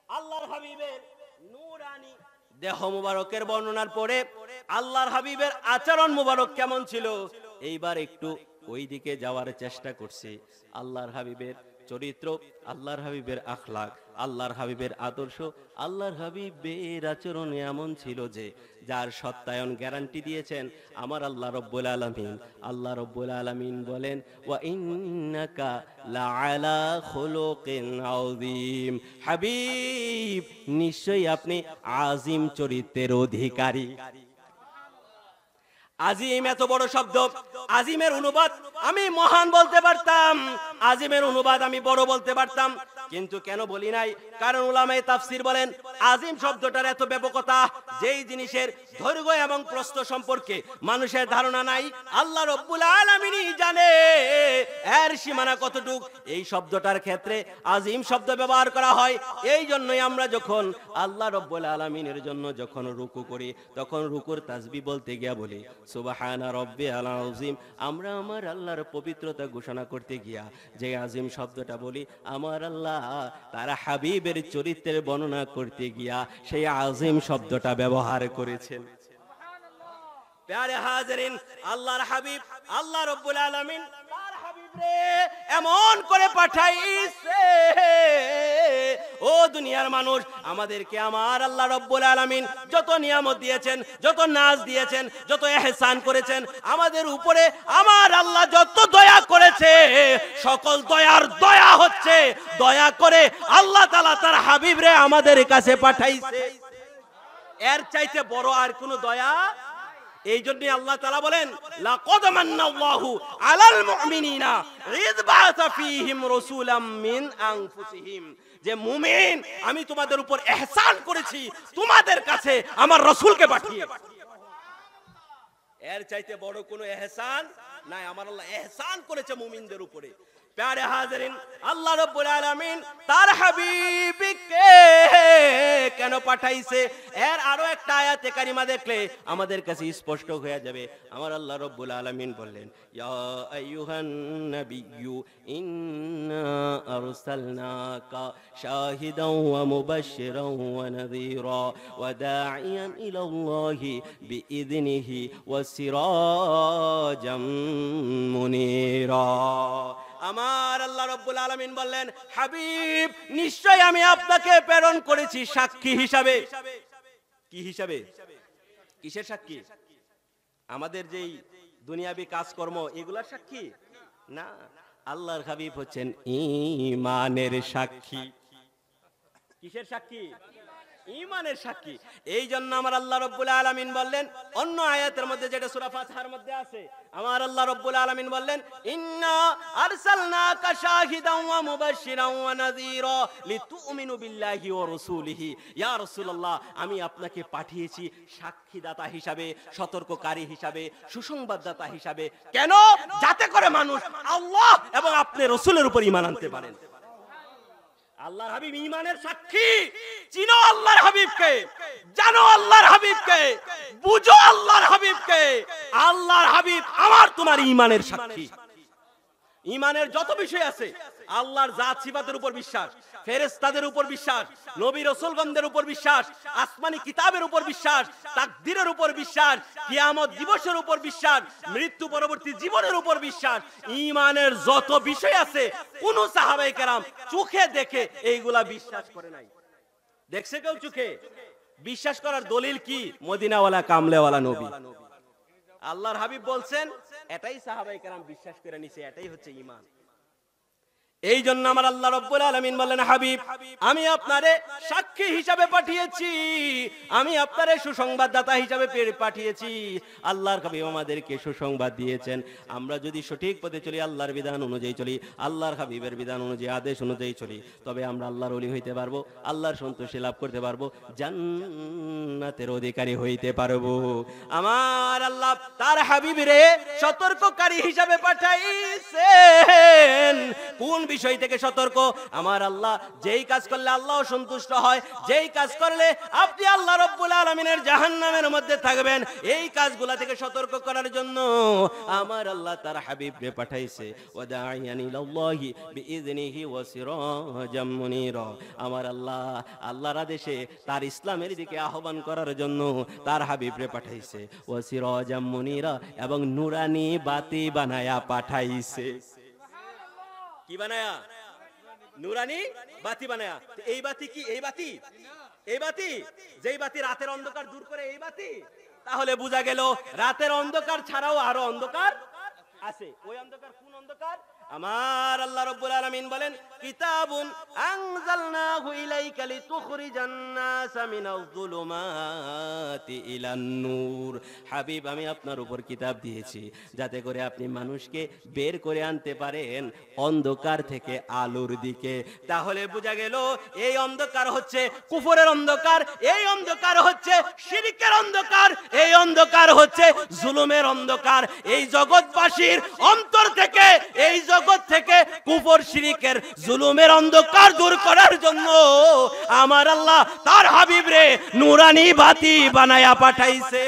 আল্লাহর হাবিবের নূরানি দেহ মুবারকের বর্ণনার পরে আল্লাহর হাবিবের আচরণ মুবারক কেমন ছিল, এইবার একটু ওই দিকে যাওয়ার চেষ্টা করছি। আল্লাহর হাবিবের চরিত্র, আল্লাহর হাবিবের আখলাক, আল্লাহর হাবিবের আদর্শ, আল্লাহর হাবিবের আচরণ এমন ছিল যে যার সত্যায়ন গ্যারান্টি দিয়েছেন আমার আল্লাহ রব্বুল আলামিন। আল্লাহ রব্বুল আলামিন বলেন, ওয়া ইন্নাকা লাআলা খুলুকিন আযীম, হাবিব নিশ্চয়ই আপনি আযীম চরিত্রের অধিকারী। আজিম এত বড় শব্দ, আজিমের অনুবাদ আমি মহান বলতে পারতাম, আজিমের অনুবাদ আমি বড় বলতে পারতাম, কিন্তু কেন বলি নাই? কারণ উলামায়ে তাফসীর বলেন আজিম শব্দটার এত ব্যাপকতা, যেই জিনিসের দৈর্ঘ্য এবং প্রস্থ সম্পর্কে মানুষের ধারণা নাই, আল্লাহ রাব্বুল আলামিনই জানে এর সীমানা কতটুক। এই শব্দটার ক্ষেত্রে আজিম শব্দ ব্যবহার করা হয়। এই জন্যই আমরা যখন আল্লাহ রাব্বুল আলামিনের জন্য যখন রুকু করি, তখন রুকুর তাসবিহ বলতে গিয়া বলি সুবহানা রাব্বিয়াল আযীম। আমরা আমার আল্লাহর পবিত্রতা ঘোষণা করতে গিয়া যে আজিম শব্দটা বলি, আমার আল্লাহ তার হাবিবের চরিত্রের বর্ণনা করতে গিয়া সেই আজিম শব্দটা ব্যবহার করেছেন। প্যারে হাজিরিন, আল্লাহর হাবিব আল্লাহ রাব্বুল আলামিন তার হাবিবরে এমন করে পাঠাইছে, ও দুনিয়ার মানুষ, আমাদেরকে আমার আল্লাহ রাব্বুল আলামিন যত নিয়ামত দিয়েছেন, যত নাজ দিয়েছেন, যত ইহসান করেছেন আমাদের উপরে, আমার আল্লাহ যত দয়া করেছে, সকল দয়ার দয়া হচ্ছে দয়া করে আল্লাহ তাআলা তার হাবিবরে আমাদের কাছে পাঠাইছে। এর চাইতে বড় আর কোনো দয়া। এই জন্যই আল্লাহ তাআলা বলেন লাকাদ মান্নাল্লাহু আলাল মুমিনিনা ইয বাআসা ফীহিম রাসূলাম মিন আনফুসিহিম, যে মুমিন আমি তোমাদের উপর ইহসান করেছি তোমাদের কাছে আমার রাসূলকে পাঠিয়ে। এর চাইতে বড় কোনো ইহসান নাই। আমার আল্লাহ ইহসান করেছে মুমিনদের উপরে। প্যারে হাজিরিন, আল্লাহ রাব্বুল আলামিন তার হাবিবকে কেন পাঠাইছে এর আরো একটা আয়াতে কারিমা দেখলে আমাদের কাছে স্পষ্ট হয়ে যাবে। আমার আল্লাহ রাব্বুল আলামিন বললেন ইয়া আইয়ুহান নাবিয়্যু ইন্না আরসালনাকা শাহিদান ওয়া মুবাশশিরান ওয়া নাযীরা ওয়া দাঈয়ান ইলাল্লাহি বিইذনিহি ওয়া সিরাজাম মুনীরা। আমার আল্লাহ রাব্বুল আলামিন বললেন হাবিব নিশ্চয় আমি আপনাকে প্রেরণ করেছি সাক্ষী হিসাবে। কি হিসাবে? কিসের সাক্ষী? আমাদের যেই দুনিয়াবি কাজকর্ম এগুলার সাক্ষী না, আল্লাহর হাবিব হচ্ছেন ঈমানের সাক্ষী। কিসের সাক্ষী? ঈমানের সাক্ষী। এই জন্য আমার আল্লাহ রাব্বুল আলামিন বললেন অন্য আয়াতের মধ্যে, যেটা সূরা ফাতিহার মধ্যে আছে, আমার আল্লাহ রাব্বুল আলামিন বললেন ইন্না আরসালনাকা শাহিদান ওয়া মুবাশশিরান ওয়া নাযীরা লিতুমিনু বিল্লাহি ওয়া রাসূলিহি। ইয়া রাসূলুল্লাহ, আমি আপনাকে পাঠিয়েছি সাক্ষীদাতা হিসাবে, সতর্ককারী হিসাবে, সুসংবাদদাতা হিসাবে। কেন? যাতে করে মানুষ আল্লাহ এবং আপনার রাসূলের উপর ঈমান আনতে পারেন। আল্লাহর হাবিব ঈমানের সাক্ষী। চিনো আল্লাহর হাবিবকে, জানো আল্লাহর হাবিবকে, বুঝো আল্লাহর হাবিবকে। আল্লাহর হাবিব আমার তোমার ঈমানের সাক্ষী। ঈমানের যত বিষয় আছে, আল্লাহর জাত সিফাতের উপর বিশ্বাস, ফেরেশতাদের উপর বিশ্বাস, নবী রাসূলগণদের উপর বিশ্বাস, আসমানি কিতাবের উপর বিশ্বাস, তাকদীরের উপর বিশ্বাস, কিয়ামত দিবসের উপর বিশ্বাস, মৃত্যু পরবর্তী জীবনের উপর বিশ্বাস। ঈমানের যত বিষয় আছে কোন সাহাবায়ে কেরাম চোখে দেখে এইগুলা বিশ্বাস করে নাই। দেখছে কেউ চোখে? বিশ্বাস করার দলিল কি? মদিনাওয়ালা কামলেওয়ালা নবী। আল্লাহর হাবিব বলছেন, এটাই সাহাবায়ে কেরাম বিশ্বাস করে নিছে, এটাই হচ্ছে ঈমান। এই জন্য আমার আল্লাহ রাব্বুল আলামিন বললেন হাবিব আমি আপনারে সাক্ষী হিসাবে পাঠিয়েছি, আমি আপনারে সুসংবাদদাতা হিসাবে পাঠিয়েছি। আল্লাহর হাবিব আমাদেরকে সুসংবাদ দিয়েছেন, আমরা যদি সঠিক পথে চলি, আল্লাহর বিধান অনুযায়ী চলি, আল্লাহর হাবিবের বিধান অনুযায়ী, আদেশ অনুযায়ী চলি, তবে আমরা আল্লাহর ওলি হইতে পারবো, আল্লাহর সন্তুষ্টি লাভ করতে পারবো, জান্নাতের অধিকারী হইতে পারবো। আমার আল্লাহ তার হাবিবরে সতর্ককারী হিসাবে পাঠাইছেন। কোন বিষয় থেকে সতর্ক? আমার আল্লাহ যেই কাজ করলে আল্লাহ সন্তুষ্ট হয়, যেই কাজ করলে আপনি আল্লাহ রাব্বুল আলামিনের জাহান্নামের মধ্যে থাকবেন, এই কাজগুলা থেকে সতর্ক করার জন্য আমার আল্লাহ তার হাবিবকে পাঠাইছে। ওয়া দাঈয়ান ইলাল্লাহি বিইذনিহি ওয়া সিরাজাম মুনীরা। আমার আল্লাহ আল্লাহর আদেশে তার ইসলামের দিকে আহ্বান করার জন্য তার হাবিবকে পাঠাইছে। ওয়া সিরাজাম মুনীরা, এবং নূরানি বাতি বানায়া পাঠাইছে। কি বানায়া? নূরানি বাতি বানায়া। এই বাতি কি? এই বাতি, এই বাতি যেই বাতি রাতের অন্ধকার দূর করে, এই বাতি। তাহলে বোঝা গেল রাতের অন্ধকার ছাড়াও আরো অন্ধকার আছে। ওই অন্ধকার কোন অন্ধকার? আমার আল্লাহ রাব্বুল আলামিন বলেন কিতাবুন আনজালনাহু ইলাইকা লিতুখরিজান নাসা মিনাজ যুলুমাতি ইলান নূর। হাবিব, আমি আপনার উপর কিতাব দিয়েছি যাতে করে আপনি মানুষকে বের করে আনতে পারেন অন্ধকার থেকে আলোর দিকে। তাহলে বোঝা গেল এই অন্ধকার হচ্ছে কুফরের অন্ধকার, এই অন্ধকার হচ্ছে শিরকের অন্ধকার, এই অন্ধকার হচ্ছে জুলুমের অন্ধকার। এই জগৎবাসীর অন্তর থেকে, এই জগৎ থেকে কুফর শিরকের জুলুমের অন্ধকার দূর করার জন্য আমার আল্লাহ তার হাবিব রে নূরানি বাতি বানায়া পাঠাইছে।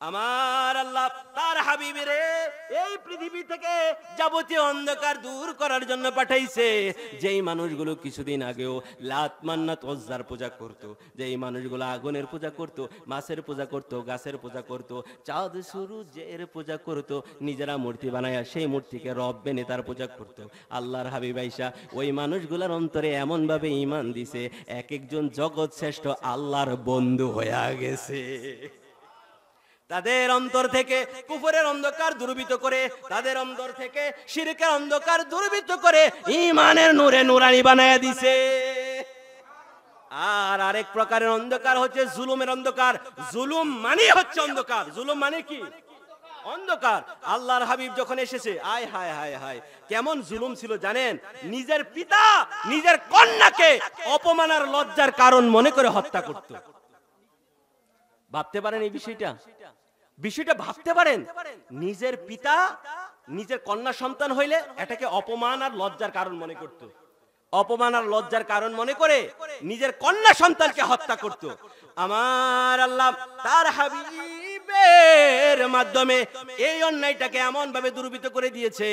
আমার আল্লাহ তার হাবিবরে এই পৃথিবী থেকে যাবতীয় অন্ধকার দূর করার জন্য পাঠাইছে। যেই মানুষগুলো কিছুদিন আগেও লাত মান্নাত ওজ্জার পূজা করত, যেই মানুষগুলো আগুনের পূজা করত, মাছের পূজা করত, গাছের পূজা করত, চাঁদ সূর্যের পূজা করত, নিজেরা মূর্তি বানায়া সেই মূর্তিকে রব বেনে তার পূজা করত, আল্লাহর হাবিব আয়েশা ওই মানুষগুলোর অন্তরে এমন ভাবে ঈমান দিছে এক একজন জগৎ শ্রেষ্ঠ আল্লাহর বন্ধু হয়ে গেছে। তাদের অন্তর থেকে কুফরের অন্ধকার দূরীভূত করে, তাদের অন্তর থেকে শিরকের অন্ধকার দূরীভূত করে ঈমানের নূরে নূরানি বানায়া দিছে। আর আরেক প্রকারের অন্ধকার হচ্ছে জুলুমের অন্ধকার। জুলুম মানে হচ্ছে অন্ধকার। জুলুম মানে কি? অন্ধকার। আল্লাহর হাবিব যখন এসেছে, আয় হায় হায় হায়, কেমন জুলুম ছিল জানেন? নিজের পিতা নিজের কন্যাকে অপমান আর লজ্জার কারণ মনে করে হত্যা করত। ভাবতে পারেন এই বিষয়টা? বিষয়টা ভাবতে পারেন? নিজের পিতা নিজের কন্যা সন্তান হইলে এটাকে অপমান আর লজ্জার কারণ মনে করত, অপমান আর লজ্জার কারণ মনে করে নিজের কন্যা সন্তানকে হত্যা করত। আমার আল্লাহ তার হাবিবের মাধ্যমে এই অন্যায়টাকে এমন ভাবে দূরীভূত করে দিয়েছে,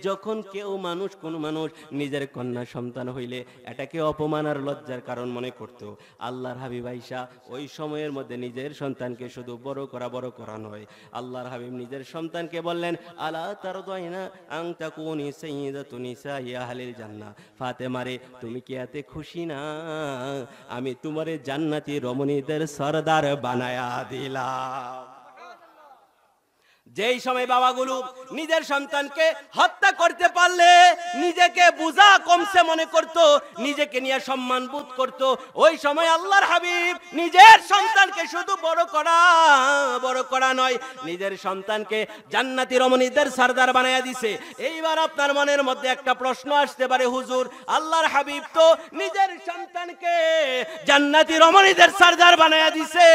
যখন কেউ মানুষ, কোন মানুষ নিজের কন্যা সন্তান হইলে এটাকে অপমান আর লজ্জার কারণ মনে করত, আল্লাহর হাবিব আয়েশা ওই সময়ের মধ্যে নিজের সন্তানকে শুধু বড় করা নয়, আল্লাহর হাবিব নিজের সন্তানকে বললেন, আলা তারদাইনা আন তাকুনি সাইয়্যিদাতু নিসাই আহলিল জান্নাহ, ফাতেমা রে তুমি কি এতে খুশি না? আমি তোমারে জান্নাতি রমণীদের সরদার বানায়া দিলাম। যেই সময় বাবাগুলো নিজের সন্তানকে হত্যা করতে পারলে নিজেকে বোঝা কমছে মনে করত, নিজেকে নিয়ে সম্মান বোধ করত, ওই সময় আল্লাহর হাবিব নিজের সন্তানকে শুধু বড় করা নয়, নিজের সন্তানকে জান্নাতি রমণীদের সরদার বানায়া দিছে। এইবার আপনার মনের মধ্যে একটা প্রশ্ন আসতে পারে, হুজুর আল্লাহর হাবিব তো নিজের সন্তানকে জান্নাতি রমণীদের সরদার বানায়া দিছে,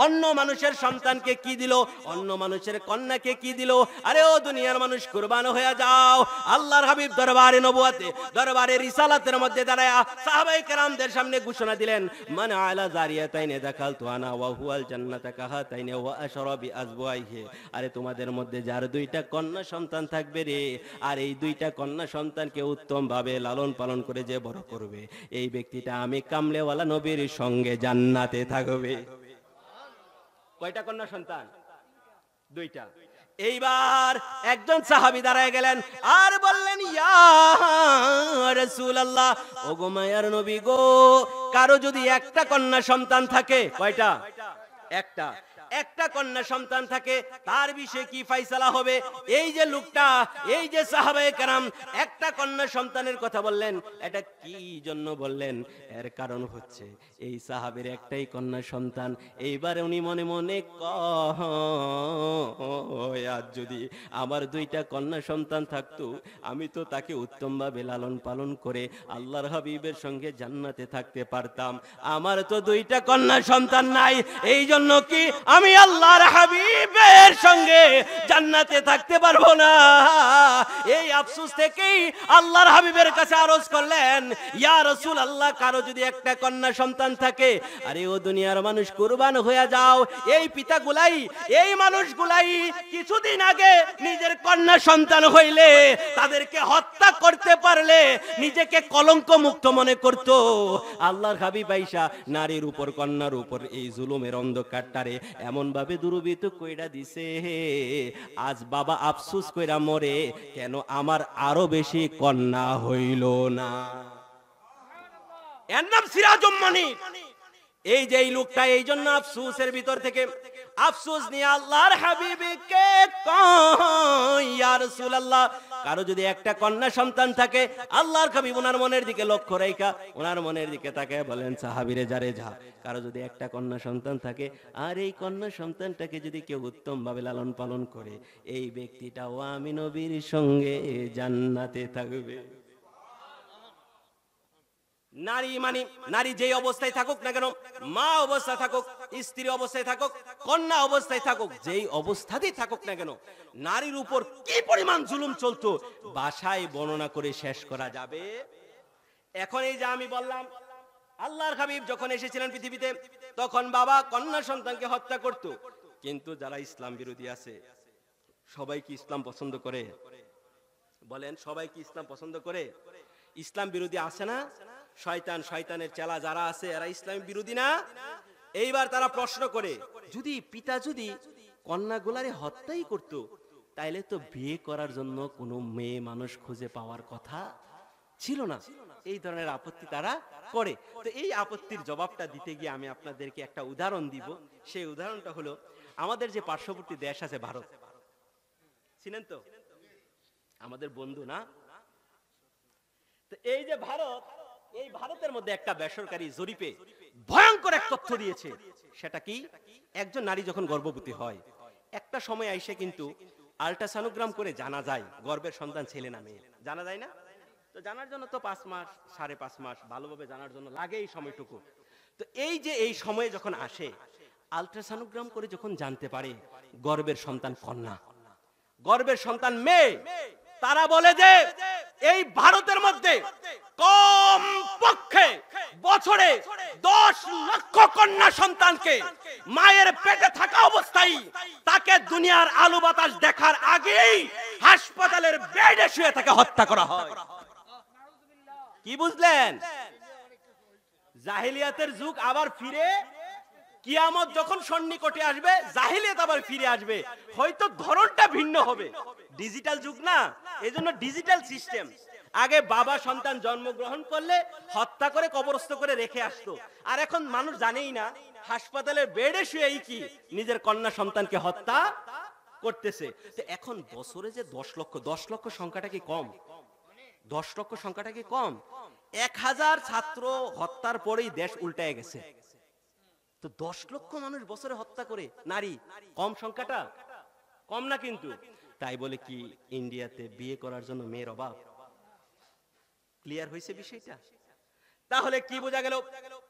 অন্য মানুষের সন্তানকে কি দিল? অন্য মানুষের কন্যাকে কি দিল? আরে ও দুনিয়ার মানুষ, কুরবান হয়ে যাও। আল্লাহর হাবিব দরবারে নবুয়তে, দরবারে রিসালাতের মধ্যে দাঁড়ায়া সাহাবায়ে কেরামদের সামনে ঘোষণা দিলেন, মান আলা জারিয়াতাইনে দাখালতু আনা ওয়া হুয়াল জান্নাতা কাহাতাইনে ওয়া আশরা বিআজওয়াইহি। আরে তোমাদের মধ্যে যার দুইটা কন্যা সন্তান থাকবে রে, আর এই দুইটা কন্যা সন্তানকে উত্তম ভাবে লালন পালন করে যে বড় করবে, এই ব্যক্তিটা আমি কামলেওয়ালা নবীর সঙ্গে জান্নাতে থাকবে। কয়টা কন্যা সন্তান? দুইটা। এইবার একজন সাহাবী দাঁড়ায় গেলেন আর বললেন, ইয়া রাসূলুল্লাহ, ওগো মায়ার নবী গো, কারো যদি একটা কন্যা সন্তান থাকে, কয়টা? একটা কন্যা সন্তান থাকে, তার বিষয়ে কি ফয়সালা হবে? এই যে লোকটা, এই যে সাহাবায়ে কেরাম একটা কন্যা সন্তানের কথা বললেন, এটা কি জন্য বললেন? এর কারণ হচ্ছে এই সাহাবীর একটাই কন্যা সন্তান। এইবার উনি মনে মনে কয়, আজ যদি আমার দুইটা কন্যা সন্তান থাকতো, আমি তো তাকে উত্তম ভাবে লালন পালন করে আল্লাহর হাবিবের সঙ্গে জান্নাতে থাকতে পারতাম। আমার তো দুইটা কন্যা সন্তান নাই, এই জন্য কি আমি আল্লাহর হাবিবের সঙ্গে জান্নাতে থাকতে পারবো না? এই আফসোস থেকেই আল্লাহর হাবিবের কাছে আরজ করলেন, ইয়া রাসূলুল্লাহ, কারো যদি একটা কন্যা সন্তান থাকে, আরে ও দুনিয়ার মানুষ, কুরবান হয়ে যাও। এই পিতাগুলাই, এই মানুষগুলাই কিছুদিন আগে নিজের কন্যা সন্তান হইলে তাদেরকে হত্যা করতে পারলে নিজেকে কলঙ্ক মুক্ত মনে করত। আল্লাহর হাবিব আয়েশা নারীর উপর, কন্যার উপর এই জুলুমের অন্ধকারটারে এমন ভাবে দূরীভূত কইরা দিছে, আজ বাবা আফসোস কইরা মরে, কেন আমার আরো বেশি কন্যা হইল না। এর নাম সিরাজুম মনির। এই যে এই লোকটা, এই জন্য আফসোসের ভিতর থেকে আফসোস নিয়ে আল্লাহর হাবিবকে কয়, ইয়া রাসূলুল্লাহ, কারো যদি একটা কন্যা সন্তান থাকে, আল্লাহর হাবিব ওনার মনের দিকে লক্ষ্য রাইখা ওনার মনের দিকে তাকায় বলেন, সাহাবীরে যারে যা, কারো যদি একটা কন্যা সন্তান থাকে আর এই কন্যা সন্তানটাকে যদি কেউ উত্তম ভাবে লালন পালন করে, এই ব্যক্তিটাও আমি নবীর সঙ্গে জান্নাতে থাকবে। নারী মানে নারী যেই অবস্থায় থাকুক না কেন, মা অবস্থায় থাকুক, স্ত্রী অবস্থায় থাকুক, কন্যা অবস্থায় থাকুক, যেই অবস্থাতেই থাকুক না কেন, নারীর উপর কি পরিমাণ জুলুম চলতো ভাষায় বর্ণনা করে শেষ করা যাবে। এখন এই যে আমি বললাম, আল্লাহর হাবিব যখন এসেছিলেন পৃথিবীতে, তখন বাবা কন্যা সন্তানকে হত্যা করত। কিন্তু যারা ইসলাম বিরোধী আছে, সবাই কি ইসলাম পছন্দ করে? বলেন, সবাই কি ইসলাম পছন্দ করে? ইসলাম বিরোধী আছে না? শয়তান, শয়তানের চেলা যারা আছে, এরা ইসলাম বিরোধী না? এইবার তারা প্রশ্ন করে, যদি পিতা যদি কন্যাগুলারে হত্যাই করত, তাইলে তো বিয়ে করার জন্য কোনো মেয়ে মানুষ খুঁজে পাওয়ার কথা ছিল না। এই ধরনের আপত্তি তারা করে। তো এই আপত্তির জবাবটা দিতে গিয়ে আমি আপনাদেরকে একটা উদাহরণ দিব। সেই উদাহরণটা হলো, আমাদের যে পার্শ্ববর্তী দেশ আছে ভারত, চিনেন তো? আমাদের বন্ধু না? তো এই যে ভারত, এই ভারতের মধ্যে একটা বেসরকারি জরিপে ভয়ঙ্কর এক তথ্য দিয়েছে। সেটা কি? একজন নারী যখন গর্ভবতী হয়, একটা সময় আইসে কিন্তু আল্ট্রাসনোগ্রাম করে জানা যায় গর্ভের সন্তান ছেলে না মেয়ে। জানা যায় না? তো জানার জন্য তো 5 মাস 5.5 মাস ভালোভাবে জানার জন্য লাগে এই সময়টুকু। তো এই যে এই সময়ে যখন আসে, আল্ট্রাসনোগ্রাম করে যখন জানতে পারে গর্ভের সন্তান কন্যা, গর্ভের সন্তান মেয়ে, তারা বলে যে এই ভারতের মধ্যে কম পক্ষে বছরে 10 লক্ষ কন্যা সন্তানকে মায়ের পেটে থাকা অবস্থায় তাকে দুনিয়ার আলো বাতাস দেখার আগেই হাসপাতালের বেডে শুয়ে তাকে হত্যা করা হয়। কি বুঝলেন? জাহিলিয়াতের যুগ আবার ফিরে, কিয়ামত যখন সন্নিকটে আসবে, জাহিলিয়াত আবার ফিরে আসবে, হয়তো ধরনটা ভিন্ন হবে। ডিজিটাল যুগ না, এজন্য ডিজিটাল সিস্টেম। আগে বাবা সন্তান জন্মগ্রহণ করলে হত্যা করে কবরস্থ করে রেখে আসতো, আর এখন মানুষ জানেই না হাসপাতালের বেডে শুয়েই কি নিজের কন্যা সন্তানকে হত্যা করতেছে। তো এখন বছরে যে 10 লক্ষ সংখ্যাটা কি কম? 10 লক্ষ সংখ্যাটা কি কম? 1000 ছাত্র হত্যার পরেই দেশ উল্টায় গেছে। তো 10 লক্ষ মানুষ বছরে হত্যা করে নারী, কম সংখ্যাটা? কম না কিন্তু। তাই বলে কি ইন্ডিয়াতে বিয়ে করার জন্য মেয়ের অভাব? ক্লিয়ার হয়েছে বিষয়টা? তাহলে কি বোঝা গেল?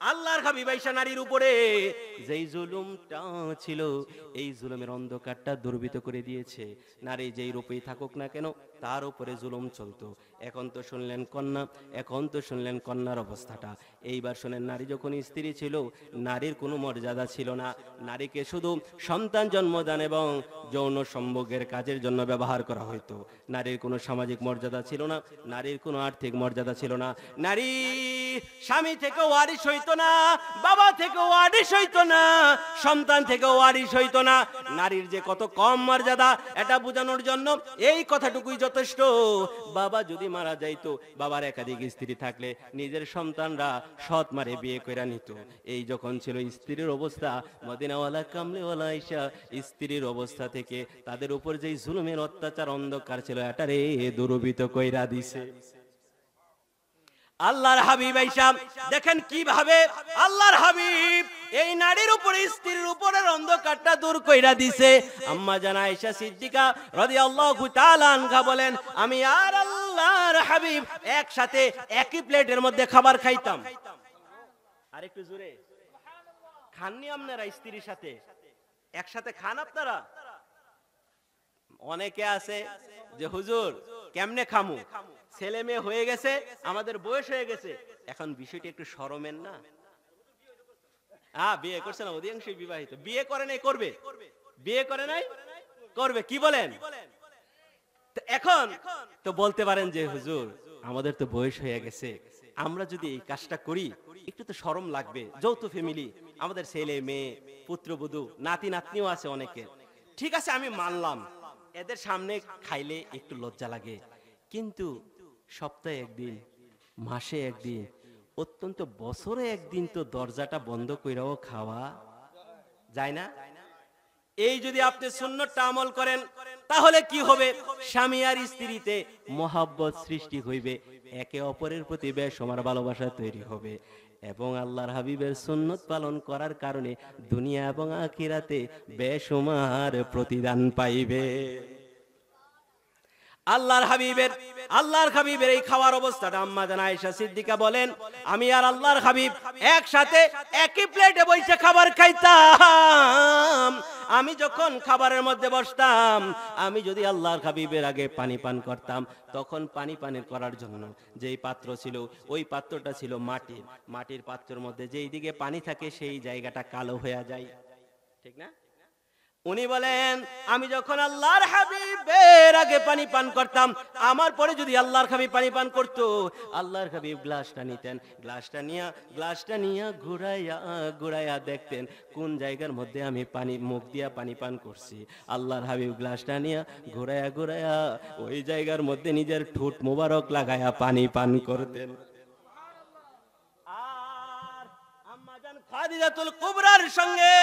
আল্লাহর হাবিব আয়েশা নারীর উপরে যেই জুলুমটা ছিল, এই জুলুমের অন্ধকারটা দুর্বৃত করে দিয়েছে। নারী যেই রূপেই থাকুক না কেন, তার উপরে জুলুম চলতো। এখন তো শুনলেন কন্যা, এখন তো শুনলেন কন্যার অবস্থাটা। এইবার শুনেন, নারী যখন স্ত্রী ছিল, নারীর কোনো মর্যাদা ছিল না। নারীকে শুধু সন্তান জন্মদান এবং যৌন সম্ভোগের কাজের জন্য ব্যবহার করা হতো। নারীর কোনো সামাজিক মর্যাদা ছিল না, নারীর কোনো আর্থিক মর্যাদা ছিল না। নারী স্বামী থেকে ওয়ারিশ হইতো না, বাবা থেকে ওয়ারিশ হইতো না, সন্তান থেকে ওয়ারিশ হইতো না। নারীর যে কত কম মর্যাদা, এটা বোঝানোর জন্য এই কথাটুকুই যথেষ্ট। বাবা যদি মারা যাইতো, বাবার একাধিক স্ত্রী থাকলে নিজের সন্তানরা সৎ মারে বিয়ে করে নিত। এই যখন ছিল স্ত্রীর অবস্থা, মদিনাওয়ালা কামলিওয়ালা আয়েশা স্ত্রীর অবস্থা থেকে তাদের উপর যেই জুলুমের অত্যাচার অন্ধকার ছিল, এটারে দুর্বৃত কইরা দিছে। আল্লাহর হাবিব আয়েশা দেখেন কিভাবে আল্লাহর হাবিব এই নারীর উপরে, স্ত্রীর উপরের অন্ধকারটা দূর কইরা দিছে। আম্মা জান আয়েশা সিদ্দিকা রাদিয়াল্লাহু তাআলা আনহা বলেন, আমি আর আল্লাহর হাবিব একসাথে একই প্লেটের মধ্যে খাবার খাইতাম। আর একটু জোরে খাননি আপনারা? স্ত্রীর সাথে একসাথে খান আপনারা? অনেকে আছে যে হুজুর কেমনে খামু, ছেলে মেয়ে হয়ে গেছে, আমাদের বয়স হয়ে গেছে, এখন বিষয়টি একটু শরমের না? বিয়ে করছে না, অধিকাংশই বিবাহিত। বিয়ে করে নাই, করবে। বিয়ে করে নাই, করবে। কি বলেন? এখন তো বলতে পারেন যে হুজুর আমাদের তো বয়স হয়ে গেছে, আমরা যদি এই কাজটা করি একটু তো শরম লাগবে। যৌথ ফ্যামিলি, আমাদের ছেলে মেয়ে পুত্রবধূ নাতি নাতনিও আছে অনেকে। ঠিক আছে, আমি মানলাম এদের সামনে খাইলে একটু লজ্জা লাগে, কিন্তু সপ্তাহে একদিন, মাসে একদিন, অত্যন্ত বছরে একদিন তো দরজাটা বন্ধ কইরাও খাওয়া যায় না? এই যদি আপনি সুন্নতটা আমল করেন তাহলে কি হবে? স্বামী আর স্ত্রীতে মহব্বত সৃষ্টি হইবে, একে অপরের প্রতি বেসমার ভালোবাসা তৈরি হবে এবং আল্লাহর হাবিবের সুন্নত পালন করার কারণে দুনিয়া এবং আখিরাতে বেসমার প্রতিদান পাইবে। আল্লাহর হাবিবের এই খাওয়ার অবস্থাটা আম্মা জান আয়েশা সিদ্দিকা বলেন, আমি আর আল্লাহর হাবিব একসাথে একই প্লেটে বসে খাবার খাইতাম। আমি যখন খাবারের মধ্যে বসতাম, আমি যদি আল্লাহর হাবিবের আগে পানি পান করতাম, তখন পানি করার জন্য যেই পাত্র ছিল, ওই পাত্রটা ছিল মাটির পাত্রের মধ্যে যেই দিকে পানি থাকে সেই জায়গাটা কালো হয়ে যায়, ঠিক না? উনি বলেন, আমি যখন আল্লাহর হাবিবের আগে পানি পান করতাম, আমার পরে যদি আল্লাহর হাবিব পানি পান করতো, আল্লাহর হাবিব গ্লাসটা নিতেন, গ্লাসটা নিয়ে ঘুরাইয়া দেখতেন কোন জায়গার মধ্যে আমি মুখ দিয়া পানি পান করছি। আল্লাহর হাবিব গ্লাসটা নিয়ে ঘুরাইয়া ওই জায়গার মধ্যে নিজের ঠোঁট মোবারক লাগায়া পানি পান করতেন। খাদিজাতুল কুবরার সঙ্গে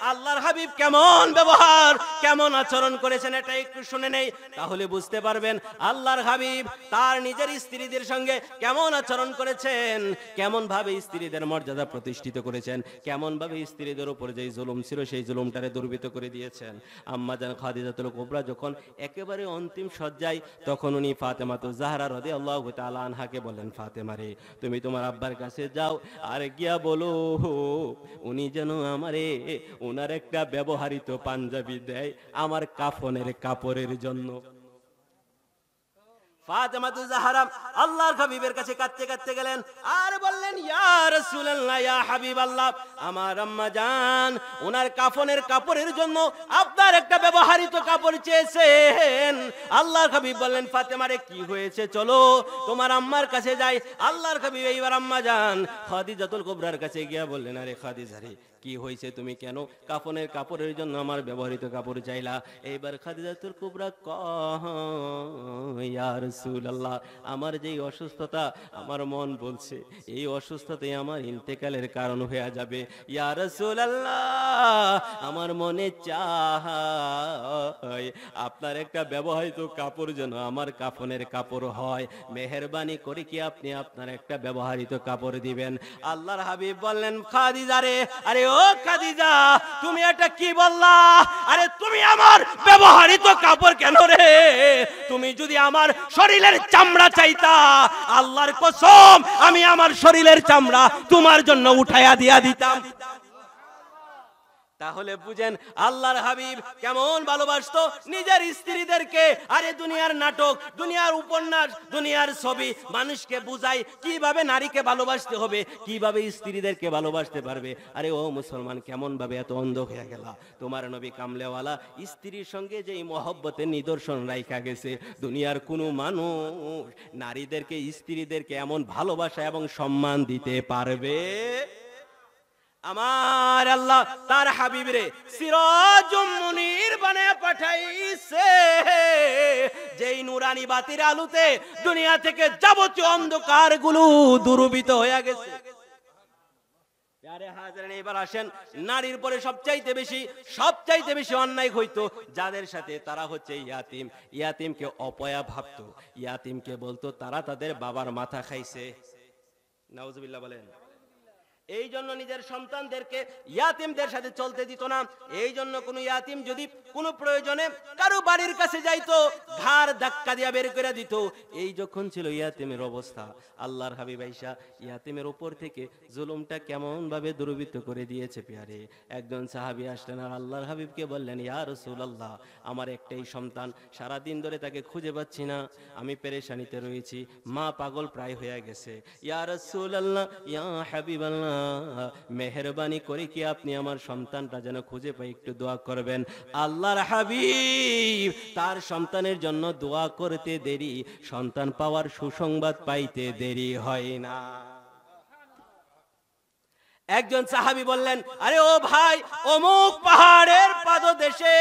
আল্লাহর হাবিব কেমন ব্যবহার, কেমন আচরণ করেছেন, এটা একটু শুনে নেই, তাহলে বুঝতে পারবেন আল্লাহর হাবিব তার নিজের স্ত্রীদের সঙ্গে কেমন আচরণ করেছেন, কেমন ভাবে স্ত্রীদের মর্যাদা প্রতিষ্ঠিত করেছেন, কেমন ভাবে স্ত্রীদের উপর যেই জুলুম ছিল সেই জুলুমটারে দুর্বৃত্ত করে দিয়েছেন। আম্মা জান খাদিজাতুল কুবরা যখন একেবারে অন্তিম সজ্জায়, তখন উনি ফাতেমাতুজ জাহরা রাদিয়াল্লাহু তাআলা আনহাকে বলেন, ফাতেমা রে, তুমি তোমার আব্বার কাছে যাও আর গিয়া বলো উনি যেন আমারে ওনার একটা ব্যবহৃত পাঞ্জাবি দেয় আমার কাফনের কাপড়ের জন্য। ফাতেমাতুজ জাহরা আল্লাহর হাবিবের কাছে কাঁদতে গেলেন আর বললেন, ইয়া রাসূলুল্লাহ, ইয়া হাবিবাল্লাহ, আমার আম্মা জান ওনার কাফনের কাপড়ের জন্য আপনার একটা ব্যবহৃত কাপড় চেয়েছেন। আল্লাহর হাবিব বললেন, ফাতেমা রে, কি হয়েছে, চলো তোমার আম্মার কাছে যাই। আল্লাহর হাবিব এইবার আম্মা জান খাদিজাতুল কুবরার কাছে গিয়া বললেন, আরে খাদিজা রে, কি হয়েছে, তুমি কেন কাফনের কাপড়ের জন্য আমার ব্যবহৃত কাপড় চাইলা? এইবার খাদিজাতুল কুবরা কয়, ইয়া রাসূলুল্লাহ, আমার যেই অসুস্থতা, আমার মন বলছে এই অসুস্থতাই আমার ইন্তেকালের কারণ হয়ে যাবে। ইয়া রাসূলুল্লাহ, আমার মনে চায় আপনার একটা ব্যবহৃত কাপড় যেন আমার কাফনের কাপড় হয়, মেহেরবানি করে কি আপনি আপনার একটা ব্যবহৃত কাপড় দিবেন? আল্লাহর হাবিব বললেন, খাদিজা রে, আরে ও খাদিজা, তুমি এটা কি বললা? আরে তুমি আমার ব্যবহৃত কাপড় কেন রে? তুমি যদি আমার শরীরের চামড়া চাইতা, আল্লাহর কসম আমি আমার শরীরের চামড়া তোমার জন্য উঠাইয়া দিয়া দিতাম। তাহলে বুঝেন আল্লাহর হাবিব কেমন ভালোবাসতো নিজের স্ত্রীদেরকে। আরে দুনিয়ার নাটক, দুনিয়ার উপন্যাস, দুনিয়ার ছবি মানুষকে বুঝায় কিভাবে নারীকে ভালোবাসতে হবে, কিভাবে স্ত্রীদেরকে ভালোবাসতে পারবে। আরে ও মুসলমান, কেমন ভাবে এত অন্ধ হয়ে গেল? তোমার নবী কামলেওয়ালা স্ত্রীর সঙ্গে যে মহব্বতের নিদর্শন রাইখা গেছে, দুনিয়ার কোনো মানুষ নারীদেরকে, স্ত্রীদেরকে এমন ভালোবাসা এবং সম্মান দিতে পারবে? আমার আল্লাহ তার হাবিবরে সিরাজুম মুনির বানায় পাঠাইছে, যেই নুরানি বাতির আলোতে দুনিয়া থেকে যাবতীয় অন্ধকার গুলো দূরীভূত হয়ে গেছে। এবার আসেন, নারীর পরে সবচাইতে বেশি অন্যায় হইতো যাদের সাথে, তারা হচ্ছে ইয়াতিম। ইয়াতিমকে অপয়া ভাবতো, ইয়াতিমকে বলতো তারা তাদের বাবার মাথা খাইছে। নাউজুবিল্লাহ বলেন। এই জন্য নিজের সন্তানদেরকে ইয়াতিমদের সাথে চলতে দিত না। এই জন্য কোন ইয়াতিম যদি কোনো প্রয়োজনে কারো বাড়ির কাছে যাইতো, ঘাড় ধাক্কা দিয়া বের করে দিত। এই যখন ছিল ইয়াতিমের অবস্থা, আল্লাহর হাবিব আয়েশা ইয়াতিমের উপর থেকে জুলুমটা কেমন ভাবে দুর্বৃত্ত করে দিয়েছে। পেয়ারে একজন সাহাবী আসলেন আর আল্লাহর হাবিবকে বললেন, ইয়া রাসূলুল্লাহ, আমার একটাই সন্তান, সারা দিন ধরে তাকে খুঁজে পাচ্ছি না, আমি পেরেশানিতে রয়েছি, মা পাগল প্রায় হয়ে গেছে। ইয়া রাসূলুল্লাহ, ইয়া হাবিবাল্লাহ, মেহেরবানি করে কি আপনি আমার সন্তানটা যেন খুঁজে পাই, একটু দোয়া করবেন। আল্লাহর হাবিব তার সন্তানের জন্য দোয়া করতে দেরি, সন্তান পাওয়ার সুসংবাদ পাইতে দেরি হয় না। একজন সাহাবী বললেন, আরে ও ভাই, অমুক পাহাড়ের পাদদেশে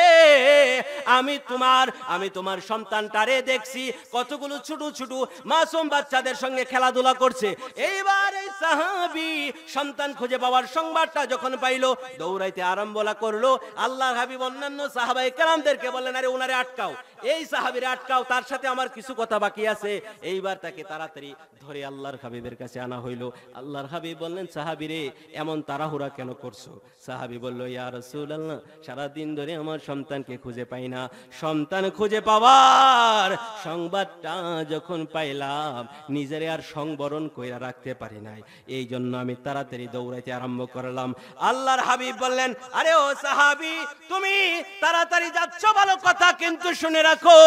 আমি তোমার সন্তানটারে দেখছি কতগুলো ছোট ছোট মাসুম বাচ্চাদের সঙ্গে খেলাধুলা করছে। এইবার এই সাহাবী সন্তান খুঁজে পাওয়ার সংবাদটা যখন পাইলো, দৌড়াইতে আরম্ভ করলো। আল্লাহর হাবিব অন্যান্য সাহাবায়ে কেরামদেরকে বললেন, আরে উনারে আটকাও, এই সাহাবীরে আটকাও, তার সাথে আমার কিছু কথা বাকি আছে। এইবার তাকে তাড়াতাড়ি ধরে আল্লাহর হাবিবের কাছে আনা হইলো। আল্লাহর হাবিব বললেন, সাহাবীরে এমন তাড়াহুড়া কেন করছো? সাহাবী বলল, ইয়া রাসূলুল্লাহ, সারাদিন ধরে আমার সন্তানকে খুঁজে পাই না। সন্তান খুঁজে পাওয়ার সংবাদটা যখন পাইলাম, নিজেরে আর সংবরণ কইরা রাখতে পারি নাই, এই জন্য আমি তাড়াতাড়ি দৌড়াইতে আরম্ভ করলাম। আল্লাহর হাবিব বললেন, আরে ও সাহাবী, তুমি তাড়াতাড়ি যাচ্ছ ভালো কথা, কিন্তু শুনে রাখো,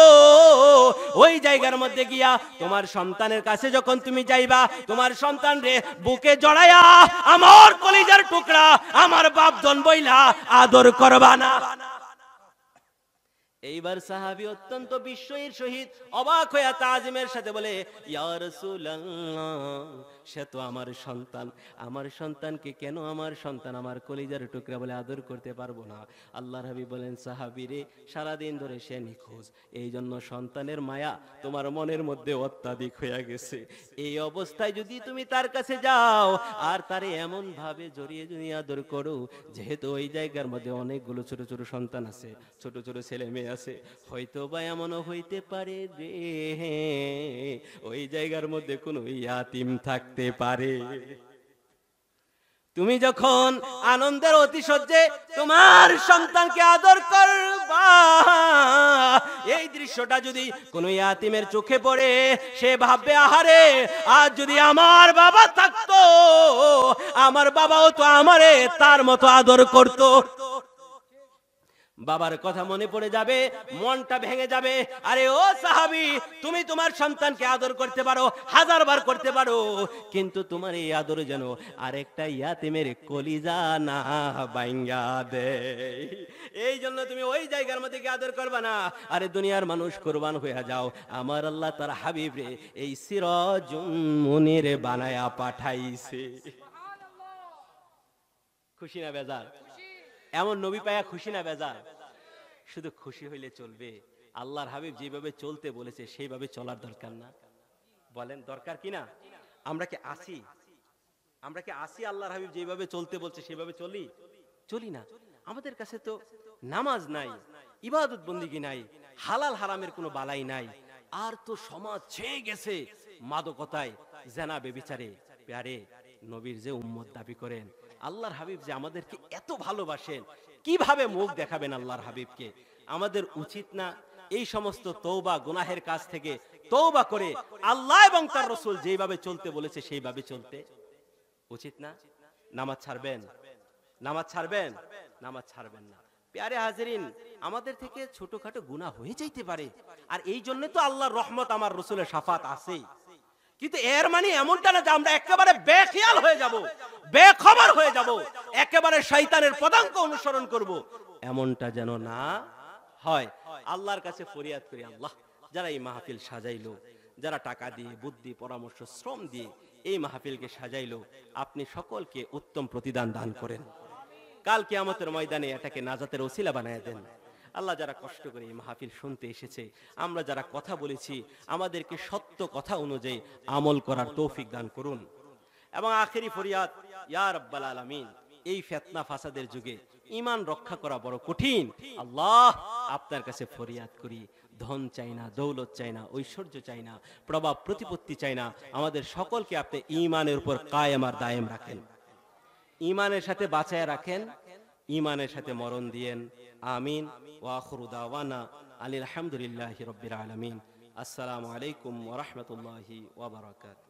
ওই জায়গার মধ্যে গিয়া তোমার সন্তানের কাছে যখন তুমি যাইবা, তোমার সন্তান রে বুকে জড়াইয়া আমার কলিজার টুকরা, আমার বাপ জন বইলা আদর করবা না। এইবার সাহাবী অত্যন্ত বিস্ময়ের সহিত অবাক হইয়া তাজিমের সাথে বলে, ইয়া রাসূলুল্লাহ, সে তো আমার সন্তান, আমার সন্তানকে কেন আমার সন্তান আমার কলিজার টুকরা বলে আদর করতে পারবো না? আল্লাহর হাবিব বলেন, সাহাবী রে, সারাদিন ধরে সে নিখোঁজ, এই জন্য সন্তানের মায়া তোমার মনের মধ্যে অত্যাধিক হয়ে গেছে। এই অবস্থায় যদি তুমি তার কাছে যাও আর তারে এমন ভাবে জড়িয়ে জড়িয়ে আদর করো, যেহেতু ওই জায়গার মধ্যে অনেকগুলো ছোট ছোট সন্তান আছে, ছোট ছোট ছেলে মেয়ে আছে, হয়তো বা এমনও হইতে পারে রে, ওই জায়গার মধ্যে কোনো ইয়াতিম থাকতে পারে। তুমি যখন আনন্দের অতিশয্যে তোমার সন্তানকে আদর করবা, এই দৃশ্যটা যদি কোনো ইয়াতিমের চোখে পড়ে, সে ভাববে, আহারে, আজ যদি আমার বাবা থাকতো, আমার বাবাও তো আমারে তার মতো আদর করতো। বাবার কথা মনে পড়ে যাবে, মনটা ভেঙে যাবে। আরে ও সাহাবী, তুমি তোমার সন্তানকে আদর করতে পারো, 1000 বার করতে পারো, কিন্তু তোমার এই আদর যেন আরেকটা ইয়াতিমের কলিজা না ভাঙা দেয়। এই জন্য তুমি ওই জায়গার মধ্যে কি আদর করবা না। আরে দুনিয়ার মানুষ কুরবান হয়ে যাও, আমার আল্লাহ তার হাবিব রে এই সিরাজুম মুনির বানায়া পাঠাইছে। খুশি না বেজার? এমন নবী পায়া খুশি না বেজার? শুধু খুশি হইলে চলবে? আল্লাহর হাবিব যেভাবে চলতে বলেছে সেইভাবে চলার দরকার না? বলেন দরকার কি না? আমরা কি আসি আল্লাহর হাবিব যেভাবে চলতে বলছে সেভাবে চলি না? আমাদের কাছে তো নামাজ নাই, ইবাদত বন্দেগী নাই, হালাল হারামের কোনো বালাই নাই, আর তো সমাজ ছেয়ে গেছে মাদকতায়, জেনা বেবিচারে। প্যারে নবীর যে উম্মত দাবি করেন, আল্লাহর হাবিব যে আমাদেরকে এত ভালোবাসেন, কিভাবে মুখ দেখাবেন আল্লাহর হাবিবকে? আমাদের উচিত না এই সমস্ত তওবা গুনাহের কাজ থেকে তওবা করে আল্লাহ এবং তার রাসূল যেভাবে চলতে বলেছে সেইভাবে চলতে? উচিত না? নামাজ ছাড়বেন? নামাজ ছাড়বেন না। প্যারে হাজিরিন, আমাদের থেকে ছোটখাটো গুনাহ হয়ে যাইতে পারে, আর এই জন্য তো আল্লাহর রহমত, আমার রাসূলের শাফাত আছেই। কিন্তু এর মানে এমনটা না যে আমরা একেবারে বেখেয়াল হয়ে যাব, বেখবর হয়ে যাব, একেবারে শয়তানের পদাঙ্ক অনুসরণ করব, এমনটা যেন না হয়। আল্লাহর কাছে ফরিয়াদ করি, আল্লাহ, যারা এই মাহফিল সাজাইলো, যারা টাকা দিয়ে, বুদ্ধি, পরামর্শ, শ্রম দিয়ে এই মাহফিলকে সাজাইলো, আপনি সকলকে উত্তম প্রতিদান দান করেন। কাল কিয়ামতের ময়দানে এটাকে নাজাতের ওসিলা বানায় দেন। আল্লাহ, যারা কষ্ট করে এই মাহফিল শুনতে এসেছে, আমরা যারা কথা বলেছি, আমাদেরকে সত্য কথা অনুযায়ী আমল করার তৌফিক দান করুন। এবং আখেরি ফরিয়াদ, ইয়া রাব্বাল আলামিন, এই ফিতনা ফাসাদের যুগে ঈমান রক্ষা করা বড় কঠিন। আল্লাহ, আপনার কাছে ফরিয়াদ করি, ধন চাই না, দৌলত চাই না, ঐশ্বর্য চাই না, প্রভাব প্রতিপত্তি চাই না, আমাদের সকলকে আপনি ঈমানের উপর কায়েম আর দায়েম রাখেন, ঈমানের সাথে বাঁচায় রাখেন, ঈমানের সাথে মরণ দিয়েন। আমিন। ওয়া আখিরু দাওয়ানা আলহামদুলিল্লাহি রাব্বিল আলামিন। আসসালামু আলাইকুম ওয়া রাহমাতুল্লাহি ওয়া বারাকাতুহু।